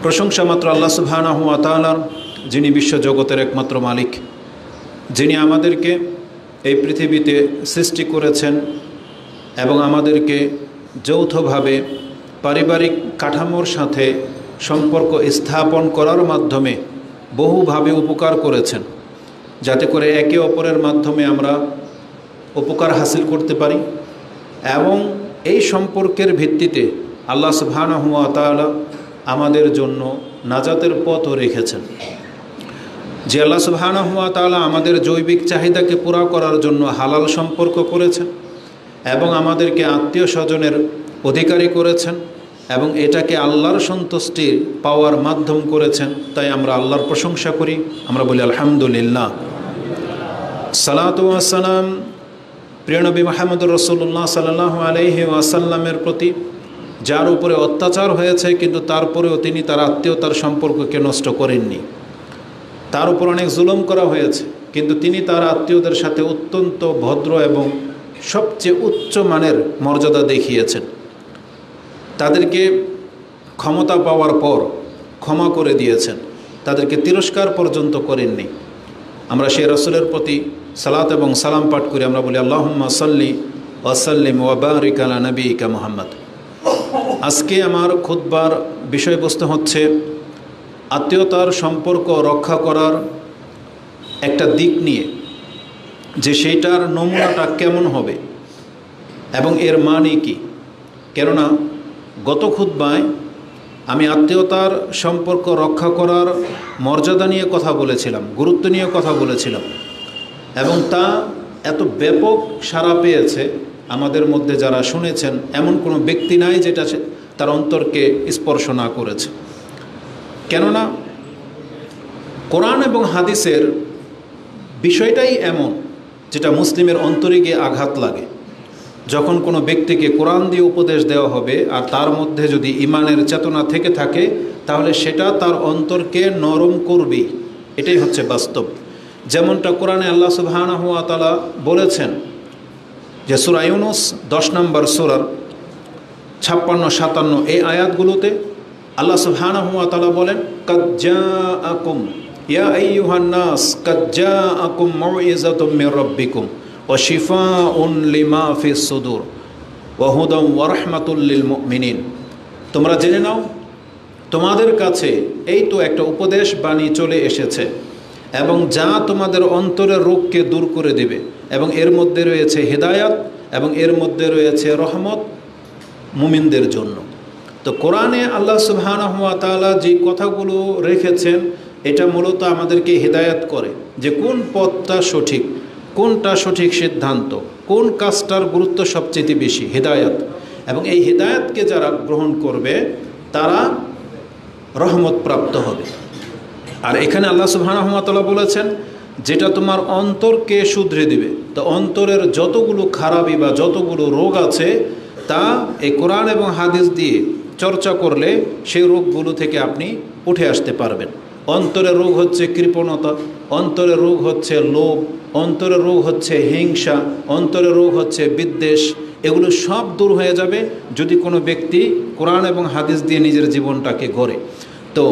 প্রশংসা মাত্র আল্লাহ সুবহানাহু ওয়া তাআলার, যিনি বিশ্বজগতের একমাত্র মালিক, যিনি আমাদেরকে এই পৃথিবীতে সৃষ্টি করেছেন এবং আমাদেরকে যৌথভাবে পারিবারিক কাঠামোর সাথে সম্পর্ক স্থাপন করার মাধ্যমে বহুভাবে উপকার করেছেন, যাতে করে একে অপরের মাধ্যমে আমরা উপকার হাসিল করতে পারি। এবং এই সম্পর্কের ভিত্তিতে আল্লাহ সুবহানাহু ওয়া তাআলা আমাদের জন্য নাজাতের পথও রেখেছেন। যে আল্লাহ সুবহানাহু ওয়া তাআলা আমাদের জৈবিক চাহিদাকে পুরা করার জন্য হালাল সম্পর্ক করেছেন এবং আমাদেরকে আত্মীয় স্বজনের অধিকারী করেছেন এবং এটাকে আল্লাহর সন্তুষ্টি পাওয়ার মাধ্যম করেছেন, তাই আমরা আল্লাহর প্রশংসা করি, আমরা বলি আলহামদুলিল্লাহ। সালাতু ওয়াস সালাম প্রিয় নবী মুহাম্মদুর রাসূলুল্লাহ সাল্লাল্লাহু আলাইহি ওয়াসাল্লামের প্রতি, যার উপরে অত্যাচার হয়েছে কিন্তু তারপরেও তিনি তার আত্মীয়তার সম্পর্ককে নষ্ট করেননি। তার উপর অনেক জুলুম করা হয়েছে কিন্তু তিনি তার আত্মীয়দের সাথে অত্যন্ত ভদ্র এবং সবচেয়ে উচ্চ মানের মর্যাদা দেখিয়েছেন। তাদেরকে ক্ষমতা পাওয়ার পর ক্ষমা করে দিয়েছেন, তাদেরকে তিরস্কার পর্যন্ত করেননি। আমরা সেই রাসূলের প্রতি সালাত এবং সালাম পাঠ করি, আমরা বলি আল্লাহুম্মা সাল্লি ওয়া সাল্লিম ওয়া বারিক আলা নবিয়িকা মুহাম্মদ। আজকে আমার খুতবার বিষয়বস্তু হচ্ছে আত্মীয়তার সম্পর্ক রক্ষা করার একটা দিক নিয়ে, যে সেইটার নমুনাটা কেমন হবে এবং এর মানে কি। কেননা গত খুতবায় আমি আত্মীয়তার সম্পর্ক রক্ষা করার মর্যাদা নিয়ে কথা বলেছিলাম, গুরুত্ব নিয়ে কথা বলেছিলাম এবং তা এত ব্যাপক সাড়া পেয়েছে। আমাদের মধ্যে যারা শুনেছেন এমন কোনো ব্যক্তি নাই যেটা তার অন্তরকে স্পর্শ না করেছে। কেননা কোরআন এবং হাদিসের বিষয়টাই এমন যেটা মুসলিমের অন্তরে গিয়ে আঘাত লাগে। যখন কোনো ব্যক্তিকে কোরআন দিয়ে উপদেশ দেওয়া হবে আর তার মধ্যে যদি ঈমানের চেতনা থেকে থাকে, তাহলে সেটা তার অন্তরকে নরম করবেই, এটাই হচ্ছে বাস্তব। যেমনটা কোরআনে আল্লাহ সুবহানাহু ওয়া তাআলা বলেছেন যে সূরা ইউনূস 10 নম্বর সূরার 56-57 এই আয়াতগুলোতে আল্লাহ সুবহানাহু ওয়া তাআলা বলেন, কাদ জাআকুম ইয়া আইয়ুহান নাস কাদ জাআকুম মাউইযাতুম মির রাব্বিকুম ওয়া শিফাউন লিমা ফিস সুদুর ওয়া হুদাম ওয়া রাহমাতুল লিল মুমিনিন। তোমরা জেনে নাও তোমাদের কাছে এই তো একটা উপদেশ বাণী চলে এসেছে এবং যা তোমাদের অন্তরের রোগকে দূর করে দেবে, এবং এর মধ্যে রয়েছে হেদায়াত এবং এর মধ্যে রয়েছে রহমত মুমিনদের জন্য। তো কোরআনে আল্লাহ সুবহানাহু ওয়া তাআলা যে কথাগুলো রেখেছেন এটা মূলত আমাদেরকে হেদায়াত করে যে কোন পথটা সঠিক, কোনটা সঠিক সিদ্ধান্ত, কোন কাজটার গুরুত্ব সবচেয়ে বেশি, হেদায়াত। এবং এই হেদায়াতকে যারা গ্রহণ করবে তারা রহমত প্রাপ্ত হবে। আর এখানে আল্লাহ সুবহানাহু ওয়া তাআলা বলেছেন যেটা তোমার অন্তরকে শুধরে দিবে। তো অন্তরের যতগুলো খারাপি বা যতগুলো রোগ আছে তা এই কোরআন এবং হাদিস দিয়ে চর্চা করলে সেই রোগগুলো থেকে আপনি উঠে আসতে পারবেন। অন্তরের রোগ হচ্ছে কৃপণতা, অন্তরের রোগ হচ্ছে লোভ, অন্তরের রোগ হচ্ছে হিংসা, অন্তরের রোগ হচ্ছে বিদ্বেষ। এগুলো সব দূর হয়ে যাবে যদি কোনো ব্যক্তি কোরআন এবং হাদিস দিয়ে নিজের জীবনটাকে গড়ে। তো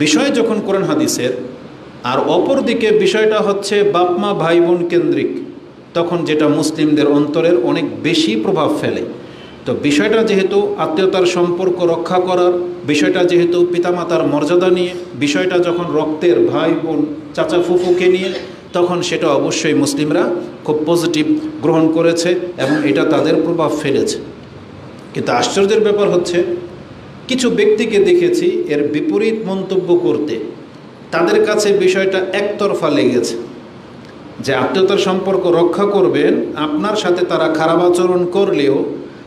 বিষয় যখন কোরআন হাদিসের, আর অপরদিকে বিষয়টা হচ্ছে বাপমা ভাই বোন কেন্দ্রিক, তখন যেটা মুসলিমদের অন্তরের অনেক বেশি প্রভাব ফেলে। তো বিষয়টা যেহেতু আত্মীয়তার সম্পর্ক রক্ষা করার, বিষয়টা যেহেতু পিতামাতার মর্যাদা নিয়ে, বিষয়টা যখন রক্তের ভাই বোন চাচা ফুফুকে নিয়ে, তখন সেটা অবশ্যই মুসলিমরা খুব পজিটিভ গ্রহণ করেছে এবং এটা তাদের প্রভাব ফেলেছে। কিন্তু আশ্চর্যের ব্যাপার হচ্ছে কিছু ব্যক্তিকে দেখেছি এর বিপরীত মন্তব্য করতে। তাদের কাছে বিষয়টা একতরফা লেগেছে যে আত্মীয়তার সম্পর্ক রক্ষা করবেন, আপনার সাথে তারা খারাপ আচরণ করলেও,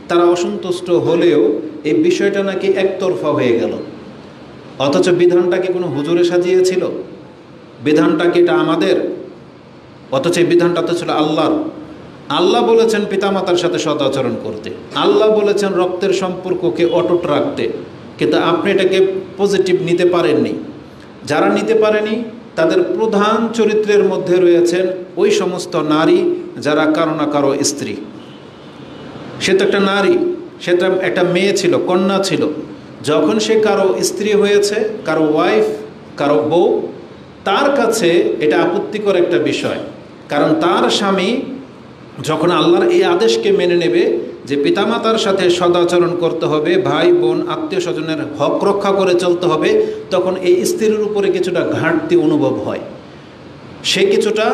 তারা অসন্তুষ্ট হলেও এই বিষয়টা নাকি একতরফা হয়ে গেল। অথচ বিধানটা কি কোনো হুজুরে সাজিয়েছিল? বিধানটা কি এটা আমাদের? অথচ এই বিধানটা তো ছিল আল্লাহর। আল্লাহ বলেছেন পিতামাতার সাথে সদাচরণ করতে, আল্লাহ বলেছেন রক্তের সম্পর্ককে অটুট রাখতে, কিন্তু আপনি এটাকে পজিটিভ নিতে পারেননি। যারা নিতে পারেনি তাদের প্রধান চরিত্রের মধ্যে রয়েছেন ওই সমস্ত নারী যারা কারো না কারো স্ত্রী। সে তো একটা নারী, সে তো একটা মেয়ে ছিল, কন্যা ছিল, যখন সে কারো স্ত্রী হয়েছে, কারো ওয়াইফ, কারো বউ, তার কাছে এটা আপত্তিকর একটা বিষয়। কারণ তার স্বামী যখন আল্লাহর এই আদেশকে মেনে নেবে যে পিতামাতার সাথে সদাচরণ করতে হবে, ভাই বোন আত্মীয় স্বজনের হক রক্ষা করে চলতে হবে, তখন এই স্ত্রীর উপরে কিছুটা ঘাটতি অনুভব হয়। সে কিছুটা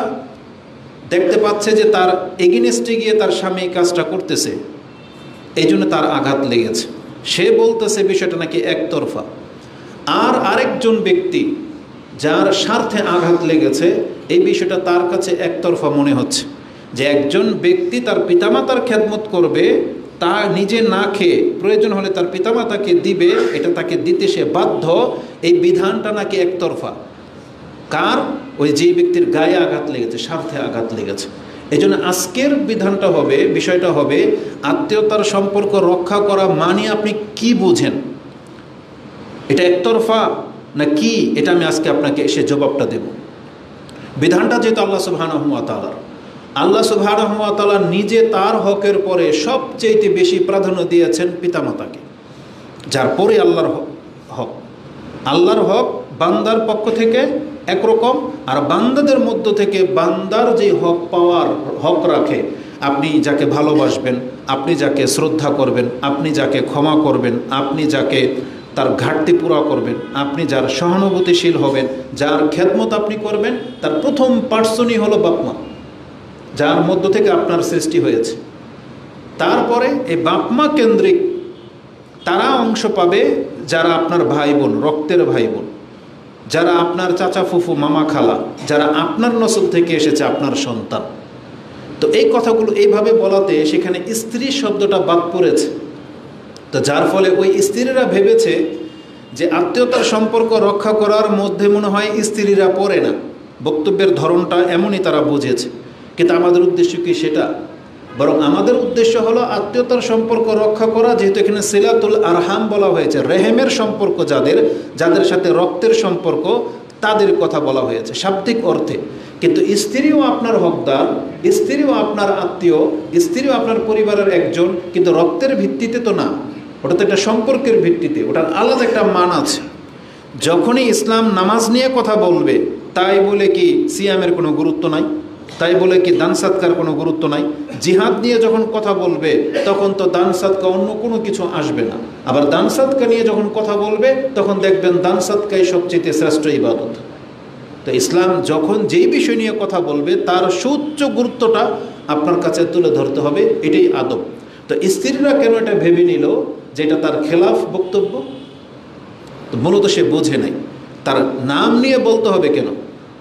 দেখতে পাচ্ছে যে তার এগেইনস্টে গিয়ে তার স্বামী কাজটা করতেছে, এই জন্য তার আঘাত লেগেছে। সে বলতেছে বিষয়টা নাকি একতরফা। আর আরেকজন ব্যক্তি যার স্বার্থে আঘাত লেগেছে, এই বিষয়টা তার কাছে একতরফা মনে হচ্ছে। যে একজন ব্যক্তি তার পিতামাতার খেদমত করবে, তা নিজে না খেয়ে প্রয়োজন হলে তার পিতামাতাকে দিবে, এটা তাকে দিতে সে বাধ্য, এই বিধানটা নাকি একতরফা। কার? ওই যে ব্যক্তির গায়ে আঘাত লেগেছে, স্বার্থে আঘাত লেগেছে। এই জন্য আজকের বিধানটা হবে, বিষয়টা হবে আত্মীয়তার সম্পর্ক রক্ষা করা মানে আপনি কি বুঝেন? এটা একতরফা না কি? এটা আমি আজকে আপনাকে এসে জবাবটা দেব। বিধানটা যেহেতু আল্লাহ সুবহানাহু ওয়া তাআলার, আল্লাহ সুবহানাহু ওয়া তাআলা নিজে তার হকের পরে সবচেয়ে বেশি প্রাধান্য দিয়েছেন পিতামাতাকে, যার পরে আল্লাহর হক। আল্লাহর হক বান্দার পক্ষ থেকে একরকম, আর বান্দাদের মধ্য থেকে বান্দার যে হক পাওয়ার হক রাখে, আপনি যাকে ভালোবাসবেন, আপনি যাকে শ্রদ্ধা করবেন, আপনি যাকে ক্ষমা করবেন, আপনি যাকে তার ঘাটতি পুরা করবেন, আপনি যার সহানুভূতিশীল হবেন, যার খেদমত আপনি করবেন, তার প্রথম পার্সনই হলো বাপমা, যার মধ্য থেকে আপনার সৃষ্টি হয়েছে। তারপরে এই বাপমা কেন্দ্রিক তারা অংশ পাবে যারা আপনার ভাই বোন, রক্তের ভাই বোন, যারা আপনার চাচা ফুফু মামা খালা, যারা আপনার নসল থেকে এসেছে, আপনার সন্তান। তো এই কথাগুলো এইভাবে বলাতে সেখানে স্ত্রী শব্দটা বাদ পড়েছে। তো যার ফলে ওই স্ত্রীরা ভেবেছে যে আত্মীয়তার সম্পর্ক রক্ষা করার মধ্যে মনে হয় স্ত্রীরা পড়ে না। বক্তব্যের ধরনটা এমনই তারা বুঝেছে, কিন্তু আমাদের উদ্দেশ্য কি সেটা? বরং আমাদের উদ্দেশ্য হলো আত্মীয়তার সম্পর্ক রক্ষা করা। যেহেতু এখানে সিলাতুল আরহাম বলা হয়েছে, রেহেমের সম্পর্ক যাদের সাথে রক্তের সম্পর্ক, তাদের কথা বলা হয়েছে শাব্দিক অর্থে। কিন্তু স্ত্রীও আপনার হকদার, স্ত্রীও আপনার আত্মীয়, স্ত্রীও আপনার পরিবারের একজন, কিন্তু রক্তের ভিত্তিতে তো না, ওটা তো একটা সম্পর্কের ভিত্তিতে, ওটার আলাদা একটা মান আছে। যখনই ইসলাম নামাজ নিয়ে কথা বলবে, তাই বলে কি সিয়ামের কোনো গুরুত্ব নাই? তাই বলে কি দান সাদকার কোনো গুরুত্ব নাই? জিহাদ নিয়ে যখন কথা বলবে, তখন তো দান সাদকা অন্য কোনো কিছু আসবে না। আবার দান সাদকা নিয়ে যখন কথা বলবে, তখন দেখবেন দান সাদকাই সবচেয়ে শ্রেষ্ঠ ইবাদত। তো ইসলাম যখন যেই বিষয় নিয়ে কথা বলবে, তার সুউচ্চ গুরুত্বটা আপনার কাছে তুলে ধরতে হবে, এটাই আদব। তো স্ত্রীরা কেন এটা ভেবে নিল যে এটা তার খেলাফ বক্তব্য? তো মূলত সে বোঝে নাই তার নাম নিয়ে বলতে হবে কেন।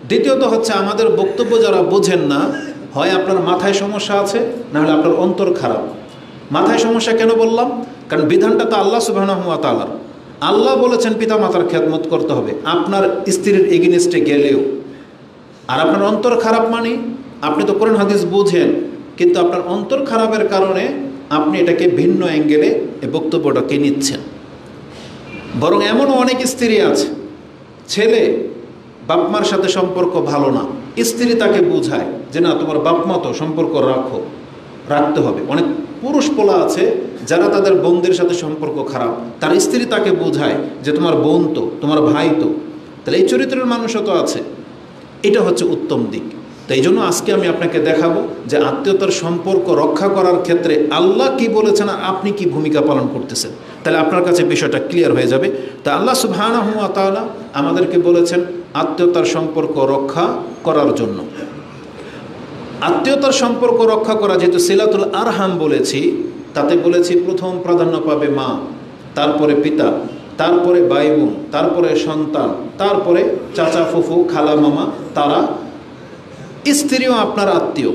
দ্বিতীয়ত হচ্ছে, আমাদের বক্তব্য যারা বোঝেন না, হয় আপনার মাথায় সমস্যা আছে, না হলে আপনার অন্তর খারাপ। মাথায় সমস্যা কেন বললাম? কারণ বিধানটা তো আল্লাহ সুবহানাহু ওয়া তাআলার। আল্লাহ বলেছেন পিতামাতার খেদমত করতে হবে আপনার স্ত্রীর এগেইনস্টে গেলেও। আর আপনার অন্তর খারাপ মানে আপনি তো কোরআন হাদিস বুঝেন, কিন্তু আপনার অন্তর খারাপের কারণে আপনি এটাকে ভিন্ন অ্যাঙ্গেলে এই বক্তব্যটাকে নিচ্ছেন। বরং এমনও অনেক স্ত্রী আছে, ছেলে বাপমার সাথে সম্পর্ক ভালো না, স্ত্রী তাকে বোঝায় যে না, তোমার বাপমা তো সম্পর্ক রাখতে হবে। অনেক পুরুষ পোলা আছে যারা তাদের বোনদের সাথে সম্পর্ক খারাপ, তার স্ত্রী তাকে বোঝায় যে তোমার বোন তো, তোমার ভাই তো। তাহলে এই চরিত্রের মানুষও তো আছে। এটা হচ্ছে উত্তম দিক। তো এই জন্য আজকে আমি আপনাকে দেখাবো যে আত্মীয়তার সম্পর্ক রক্ষা করার ক্ষেত্রে আল্লাহ কি বলেছেন আর আপনি কি ভূমিকা পালন করতেছেন, তাহলে আপনার কাছে বিষয়টা ক্লিয়ার হয়ে যাবে। তা আল্লাহ সুবহানাহু ওয়া তাআলা আমাদেরকে বলেছেন আত্মীয়তার সম্পর্ক রক্ষা করার জন্য। আত্মীয়তার সম্পর্ক রক্ষা করা, যেহেতু সিলাতুল আরহাম বলেছি, তাতে বলেছি প্রথম প্রাধান্য পাবে মা, তারপরে পিতা, তারপরে ভাই বোন, তারপরে সন্তান, তারপরে চাচা ফুফু খালা মামা, তারা। স্ত্রীও আপনার আত্মীয়,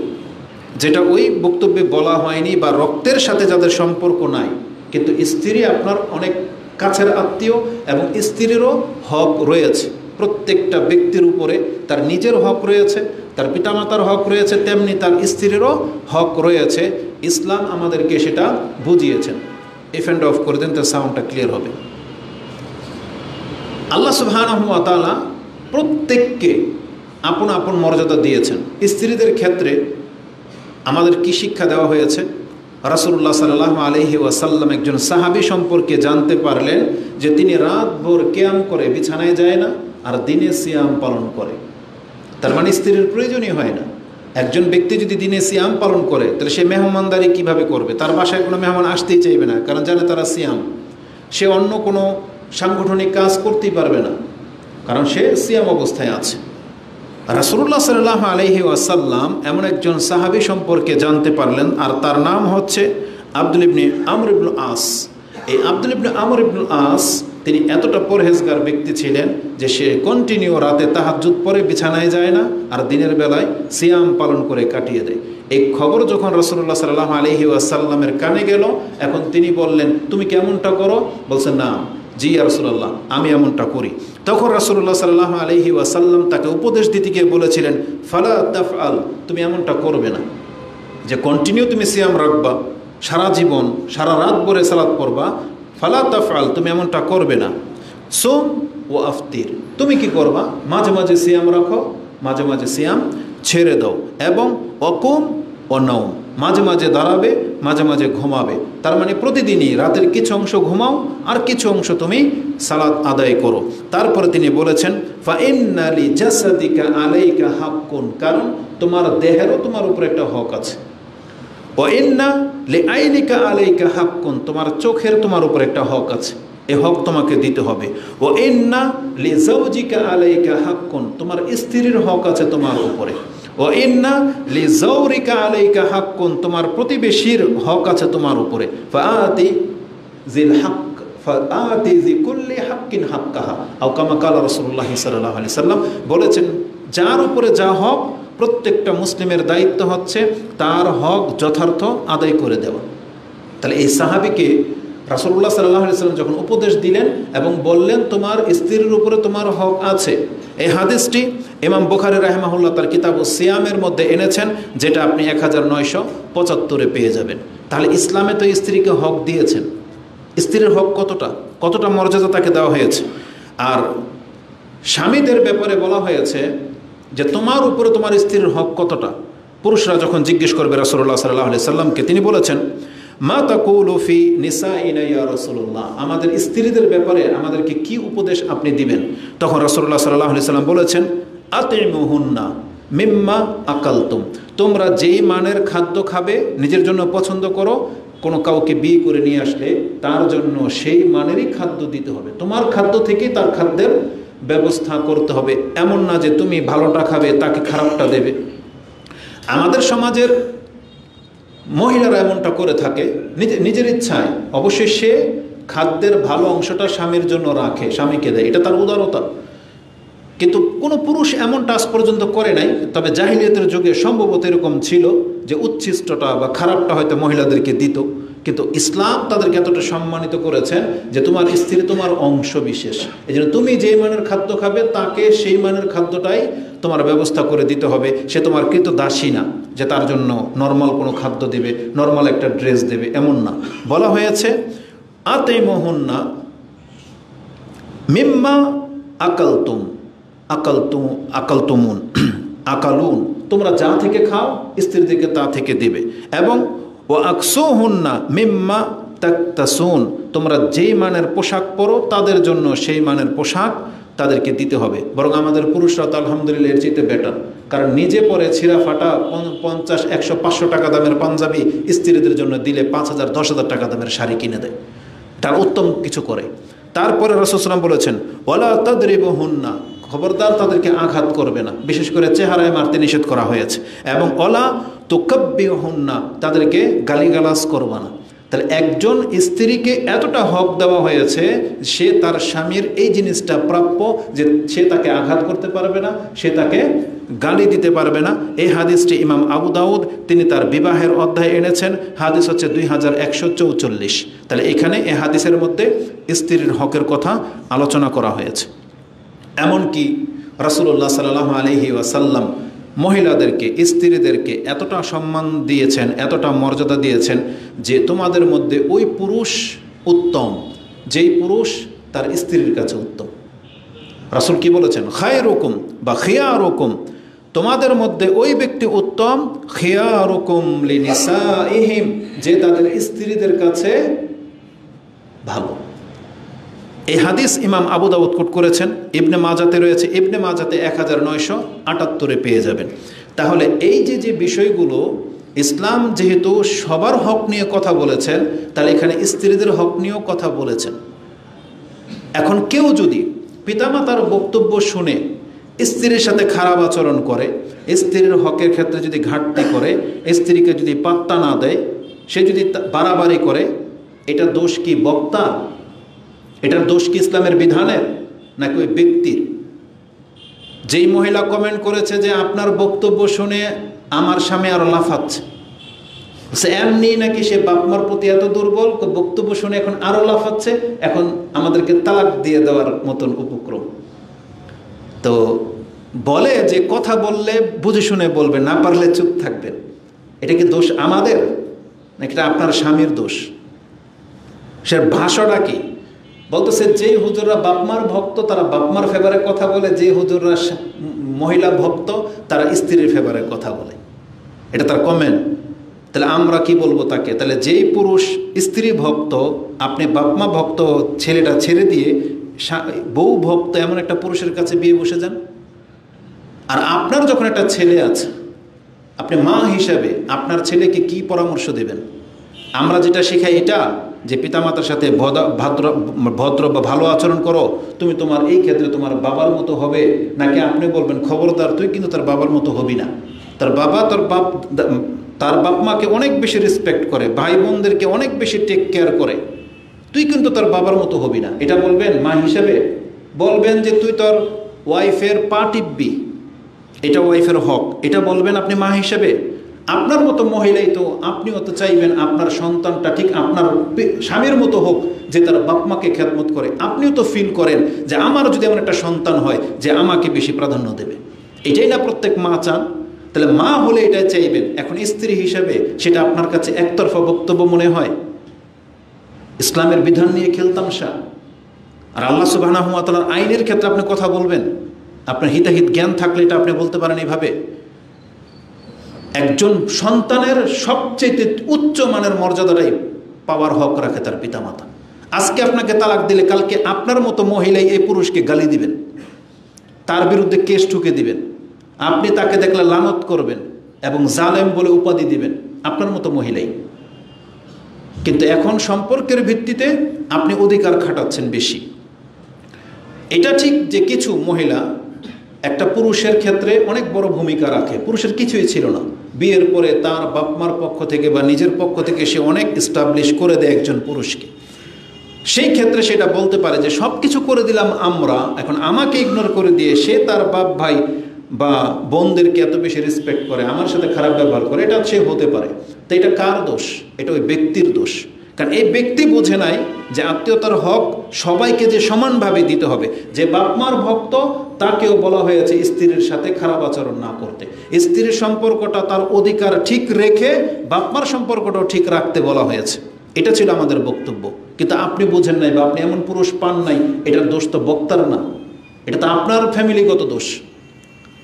যেটা ওই বক্তব্যে বলা হয়নি, বা রক্তের সাথে যাদের সম্পর্ক নাই, কিন্তু স্ত্রী আপনার অনেক কাছের আত্মীয়, এবং স্ত্রীরও হক রয়েছে। প্রত্যেকটা ব্যক্তির উপরে তার নিজের হক রয়েছে, তার পিতামাতার হক রয়েছে, তেমনি তার স্ত্রীরও হক রয়েছে। ইসলাম আমাদেরকে সেটা বুঝিয়েছেন। ইফ অ্যান্ড অফ করে দেন, তার সাউন্ডটা ক্লিয়ার হবে। আল্লাহ সুবহানাহু ওয়া তাআলা প্রত্যেককে আপন আপন মর্যাদা দিয়েছেন। স্ত্রীদের ক্ষেত্রে আমাদের কি শিক্ষা দেওয়া হয়েছে? রাসূলুল্লাহ সাল্লাল্লাহু আলাইহি ওয়াসাল্লাম একজন সাহাবী সম্পর্কে জানতে পারলেন যে তিনি রাতভর কিয়াম করে বিছানায় যায় না আর দিনে সিয়াম পালন করে। তার মানে স্ত্রীর প্রয়োজনই হয় না। একজন ব্যক্তি যদি দিনে সিয়াম পালন করে তাহলে সে মেহমানদারি কিভাবে করবে? তার বাসায় কোনো মেহমান আসতেই চাইবে না, কারণ জানে তারা সিয়াম। সে অন্য কোনো সাংগঠনিক কাজ করতেই পারবে না, কারণ সে সিয়াম অবস্থায় আছে। রাসূলুল্লাহ সাল্লাল্লাহু আলাইহি ওয়াসাল্লাম এমন একজন সাহাবী সম্পর্কে জানতে পারলেন, আর তার নাম হচ্ছে আব্দুল ইবনে আমর ইবনুল আস। এই আব্দুল ইবনে আমর ইবনুল আস তিনি এতটা পরহেজগার ব্যক্তি ছিলেন যে সে কন্টিনিউ রাতে তাহাজ্জুদ পড়ে বিছানায় যায় না আর দিনের বেলায় সিয়াম পালন করে কাটিয়ে দেয়। এই খবর যখন রাসূলুল্লাহ সাল্লাল্লাহু আলাইহি ওয়াসাল্লামের কানে গেল, এখন তিনি বললেন, তুমি কেমনটা করো? বলছেন, না জি ইয়া রাসূলুল্লাহ, আমি এমনটা করি। তখন রাসূলুল্লাহ সাল্লাল্লাহু আলাইহি ওয়াসাল্লাম তাকে উপদেশ দিতে গিয়ে বলেছিলেন, ফালা তাফআল, তুমি এমনটা করবে না যে কন্টিনিউ তুমি সিয়াম রাখবা, সারা জীবন সারা রাত ভরে সালাত পড়বা। ফালা তাফআল, তুমি এমনটা করবে না। সুম ও আফতির, তুমি কি করবা? মাঝে মাঝে সিয়াম রাখো, মাঝে মাঝে সিয়াম ছেড়ে দাও। এবং অকুম ও নাওম, মাঝে মাঝে দাঁড়াবে, মাঝে মাঝে ঘুমাবে। তার মানে প্রতিদিনই রাতের কিছু অংশ ঘুমাও আর কিছু অংশ তুমি সালাত আদায় করো। তারপরে তিনি বলেছেন, ফা ইন্না লি জাসাদিকা আলাইকা হাক্কুন, কারণ তোমার দেহেরও তোমার উপর একটা হক আছে। ও ইন্না লি আইনিকা আলাইকা হাক্কুন, তোমার চোখের তোমার উপর একটা হক আছে, এই হক তোমাকে দিতে হবে। ও ইন্না লি যাওজিকা আলাইকা হাক্কুন, তোমার স্ত্রীর হক আছে তোমার উপরে। ও ইন্না লি যাওরিকা আলাইকা হাক্কুন, তোমার প্রতিবেশীর হক আছে তোমার উপরে। ফাআতি যিল হক ফাআতি যিকুল্লি হাক্কিন হাক্কাহা, আও কামা কালা রাসূলুল্লাহ সাল্লাল্লাহু আলাইহি সাল্লাম বলেছেন, যার উপরে যা হক প্রত্যেকটা মুসলিমের দায়িত্ব হচ্ছে তার হক যথার্থ আদায় করে দেওয়া। তাহলে এই সাহাবীকে রাসূলুল্লাহ সাল্লাল্লাহু আলাইহি সাল্লাম যখন উপদেশ দিলেন এবং বললেন তোমার স্ত্রীর উপরে তোমার হক আছে, এই হাদিসটি ইমাম বুখারী রাহিমাহুল্লাহ তার কিতাবুস সিয়ামের মধ্যে এনেছেন, যেটা আপনি 1975 পেয়ে যাবেন। তাহলে ইসলামে তো স্ত্রীকে হক দিয়েছেন। স্ত্রীর হক কতটা মর্যাদা তাকে দেওয়া হয়েছে। আর স্বামীদের ব্যাপারে বলা হয়েছে যে তোমার উপরে তোমার স্ত্রীর হক কতটা। পুরুষরা যখন জিজ্ঞেস করবে রাসূলুল্লাহ সাল্লাল্লাহু আলাইহি সাল্লামকে, তিনি বলেছেন, মা তাকুলু ফি নিসাইনা ইয়া রাসূলুল্লাহ, আমাদের স্ত্রীদের ব্যাপারে আমাদেরকে কি উপদেশ আপনি দিবেন? তখন রাসূলুল্লাহ সাল্লাল্লাহু আলাইহি সাল্লাম বলেছেন, আতিমুহুন্না মিম্মা আকালতুম, তোমরা যেই মানের খাদ্য খাবে নিজের জন্য পছন্দ করো, কোনো কাউকে বিয়ে করে নিয়ে আসলে তার জন্য সেই মানেরই খাদ্য দিতে হবে। তোমার খাদ্য থেকেই তার খাদ্যের ব্যবস্থা করতে হবে, এমন না যে তুমি ভালোটা খাবে তাকে খারাপটা দেবে। আমাদের সমাজের মহিলারা এমনটা করে থাকে নিজের ইচ্ছায়। অবশ্যই সে খাদ্যের ভালো অংশটা স্বামীর জন্য রাখে, স্বামীকে দেয়, এটা তার উদারতা। কিন্তু কোনো পুরুষ এমনটা আজ পর্যন্ত করে নাই। তবে জাহিলিয়াতের যুগে সম্ভবত এরকম ছিল যে উচ্ছিষ্টটা বা খারাপটা হয়তো মহিলাদেরকে দিত, কিন্তু ইসলাম তাদেরকে এতটা সম্মানিত করেছেন যে তোমার স্ত্রী তোমার অংশ বিশেষ। এই জন্য তুমি যেই মানের খাদ্য খাবে তাকে সেই মানের খাদ্যটাই তোমার ব্যবস্থা করে দিতে হবে। সে তোমার কৃত দাসী না যে তার জন্য নর্মাল কোনো খাদ্য দেবে, নর্মাল একটা ড্রেস দেবে, এমন না। বলা হয়েছে আতিমুহুন্না মিম্মা আকালতুমুন, তোমরা যা থেকে খাও স্ত্রীদেরকে তা থেকে দেবে। এবং ও আকসুহুন্না মিম্মা তাকতাসুন, তোমরা যেই মানের পোশাক পরো তাদের জন্য সেই মানের পোশাক তাদেরকে দিতে হবে। বরং আমাদের পুরুষরা তো আলহামদুলিল্লাহ এর চেয়ে বেটার, কারণ নিজে পরে ছিঁড়া ফাটা 50, 100, 500 টাকা দামের পাঞ্জাবি স্ত্রীদের জন্য দিলে 5,000, 10,000 টাকা দামের শাড়ি কিনে দেয়, তার উত্তম কিছু করে। তারপরে রাসূল সাল্লাল্লাহু আলাইহি ওয়াসাল্লাম বলেছেন, ওয়ালা তাদরিবুহুন্না, খবরদার তাদেরকে আঘাত করবে না, বিশেষ করে চেহারায় মারতে নিষেধ করা হয়েছে। এবং ওয়ালা তুকাব্বিহুন্না, তাদেরকে গালিগালাজ করবে না। তাহলে একজন স্ত্রীকে এতটা হক দেওয়া হয়েছে, সে তার স্বামীর এই জিনিসটা প্রাপ্য যে সে তাকে আঘাত করতে পারবে না, সে তাকে গালি দিতে পারবে না। এই হাদিসটি ইমাম আবু দাউদ তিনি তার বিবাহের অধ্যায়ে এনেছেন, হাদিস হচ্ছে 2144। তাহলে এখানে এই হাদিসের মধ্যে স্ত্রীর হকের কথা আলোচনা করা হয়েছে। এমনকি রাসূলুল্লাহ সাল্লাল্লাহু আলাইহি ওয়াসাল্লাম মহিলাদেরকে, স্ত্রীদেরকে এতটা সম্মান দিয়েছেন, এতটা মর্যাদা দিয়েছেন যে তোমাদের মধ্যে ওই পুরুষ উত্তম যেই পুরুষ তার স্ত্রীর কাছে উত্তম। রাসূল কি বলেছেন? খায়রুকুম বা খিয়ারুকুম, তোমাদের মধ্যে ওই ব্যক্তি উত্তম খিয়ারুকুম লিনিসাইহিম, যে তাদের স্ত্রীদের কাছে ভালো। এই হাদিস ইমাম আবু দাউদ কোট করেছেন, ইবনে মাজাতে রয়েছে, ইবনে মাজাতে 1978 পেয়ে যাবেন। তাহলে এই যে বিষয়গুলো, ইসলাম যেহেতু সবার হক নিয়ে কথা বলেছেন, তাহলে এখানে স্ত্রীদের হক নিয়েও কথা বলেছেন। এখন কেউ যদি পিতামাতার বক্তব্য শুনে স্ত্রীর সাথে খারাপ আচরণ করে, স্ত্রীর হকের ক্ষেত্রে যদি ঘাটতি করে, স্ত্রীকে যদি পাত্তা না দেয়, সে যদি বাড়াবাড়ি করে, এটা দোষ কি বক্তার? এটার দোষ কি ইসলামের বিধানের, নাকি ওই ব্যক্তির? যেই মহিলা কমেন্ট করেছে যে আপনার বক্তব্য শুনে আমার স্বামী আরো লাফাচ্ছে, সে এমনি নাকি সে বাপমার প্রতি এত দুর্বল, বক্তব্য শুনে এখন আরো লাফাচ্ছে, এখন আমাদেরকে তালাক দিয়ে দেওয়ার মতন উপক্রম। তো বলে যে কথা বললে বুঝে শুনে বলবেন, না পারলে চুপ থাকবেন। এটা কি দোষ আমাদের, নাকি এটা আপনার স্বামীর দোষ? সে ভাষাটা কি বলতেছে? যে হুজুররা বাপমার ভক্ত তারা বাপমার ফেভারে কথা বলে, যে হুজুররা মহিলা ভক্ত তারা স্ত্রীর ফেভারে কথা বলে। এটা তার কমেন্ট। তাহলে আমরা কি বলবো তাকে? তাহলে যেই পুরুষ স্ত্রী ভক্ত, আপনি বাপমা ভক্ত ছেলেটা ছেড়ে দিয়ে বউ ভক্ত এমন একটা পুরুষের কাছে বিয়ে বসে যান। আর আপনার যখন একটা ছেলে আছে, আপনি মা হিসাবে আপনার ছেলেকে কি পরামর্শ দেবেন? আমরা যেটা শেখাই এটা যে পিতামাতার সাথে ভদ্র বা ভালো আচরণ করো, তুমি তোমার এই ক্ষেত্রে তোমার বাবার মতো হবে, নাকি আপনি বলবেন খবরদার তুই কিন্তু তার বাবার মতো হবি না? তার বাবা তার বাপ মাকে অনেক বেশি রেসপেক্ট করে, ভাই বোনদেরকে অনেক বেশি টেক কেয়ার করে, তুই কিন্তু তার বাবার মতো হবি না, এটা বলবেন মা হিসেবে? বলবেন যে তুই তোর ওয়াইফের পা টিপবি, এটা ওয়াইফের হক, এটা বলবেন আপনি মা হিসেবে? আপনার মতো মহিলাই তো আপনিও তো চাইবেন আপনার সন্তানটা ঠিক আপনার স্বামীর মতো হোক, যে তার বাপ মাকে খেদমত করে। আপনিও তো ফিল করেন যে আমার যদি এমন একটা সন্তান হয় যে আমাকে বেশি প্রাধান্য দেবে। এটাই না প্রত্যেক মা চান? তাহলে মা হলে এটা চাইবেন। এখন স্ত্রী হিসেবে সেটা আপনার কাছে একতরফা বক্তব্য মনে হয়? ইসলামের বিধান নিয়ে খেলতামশা। আর আল্লাহ সুবহানাহু ওয়া তাআলার আইনের ক্ষেত্রে আপনি কথা বলবেন, আপনার হিতাহিত জ্ঞান থাকলে এটা আপনি বলতে পারেন এইভাবে। একজন সন্তানের সবচেয়ে উচ্চ মানের মর্যাদাটাই পাওয়ার হক রাখে তার পিতামাতা। আজকে আপনাকে তালাক দিলে কালকে আপনার মতো মহিলাই এই পুরুষকে গালি দিবেন, তার বিরুদ্ধে কেস ঠুকে দিবেন, আপনি তাকে দেখলে লানত করবেন এবং জালেম বলে উপাধি দিবেন, আপনার মতো মহিলাই। কিন্তু এখন সম্পর্কের ভিত্তিতে আপনি অধিকার খাটাচ্ছেন বেশি। এটা ঠিক যে কিছু মহিলা একটা পুরুষের ক্ষেত্রে অনেক বড় ভূমিকা রাখে। পুরুষের কিছুই ছিল না, বিয়ের পরে তার বাপমার পক্ষ থেকে বা নিজের পক্ষ থেকে সে অনেক এস্টাবলিশ করে দেয় একজন পুরুষকে। সেই ক্ষেত্রে সেটা বলতে পারে যে সব কিছু করে দিলাম আমরা, এখন আমাকে ইগনোর করে দিয়ে সে তার বাপ ভাই বা বোনদেরকে এত বেশি রেসপেক্ট করে, আমার সাথে খারাপ ব্যবহার করে, এটা সে হতে পারে। তো এটা কার দোষ? এটা ওই ব্যক্তির দোষ। কারণ এই ব্যক্তি বোঝে নাই যে আত্মীয়তার হক সবাইকে যে সমানভাবে দিতে হবে। যে বাপমার ভক্ত তাকেও বলা হয়েছে স্ত্রীর সাথে খারাপ আচরণ না করতে, স্ত্রীর সম্পর্কটা তার অধিকার ঠিক রেখে বাপমার সম্পর্কটাও ঠিক রাখতে বলা হয়েছে। এটা ছিল আমাদের বক্তব্য। কিন্তু আপনি বোঝেন নাই বা আপনি এমন পুরুষ পান নাই, এটার দোষ তো বক্তার না, এটা তো আপনার ফ্যামিলিগত দোষ।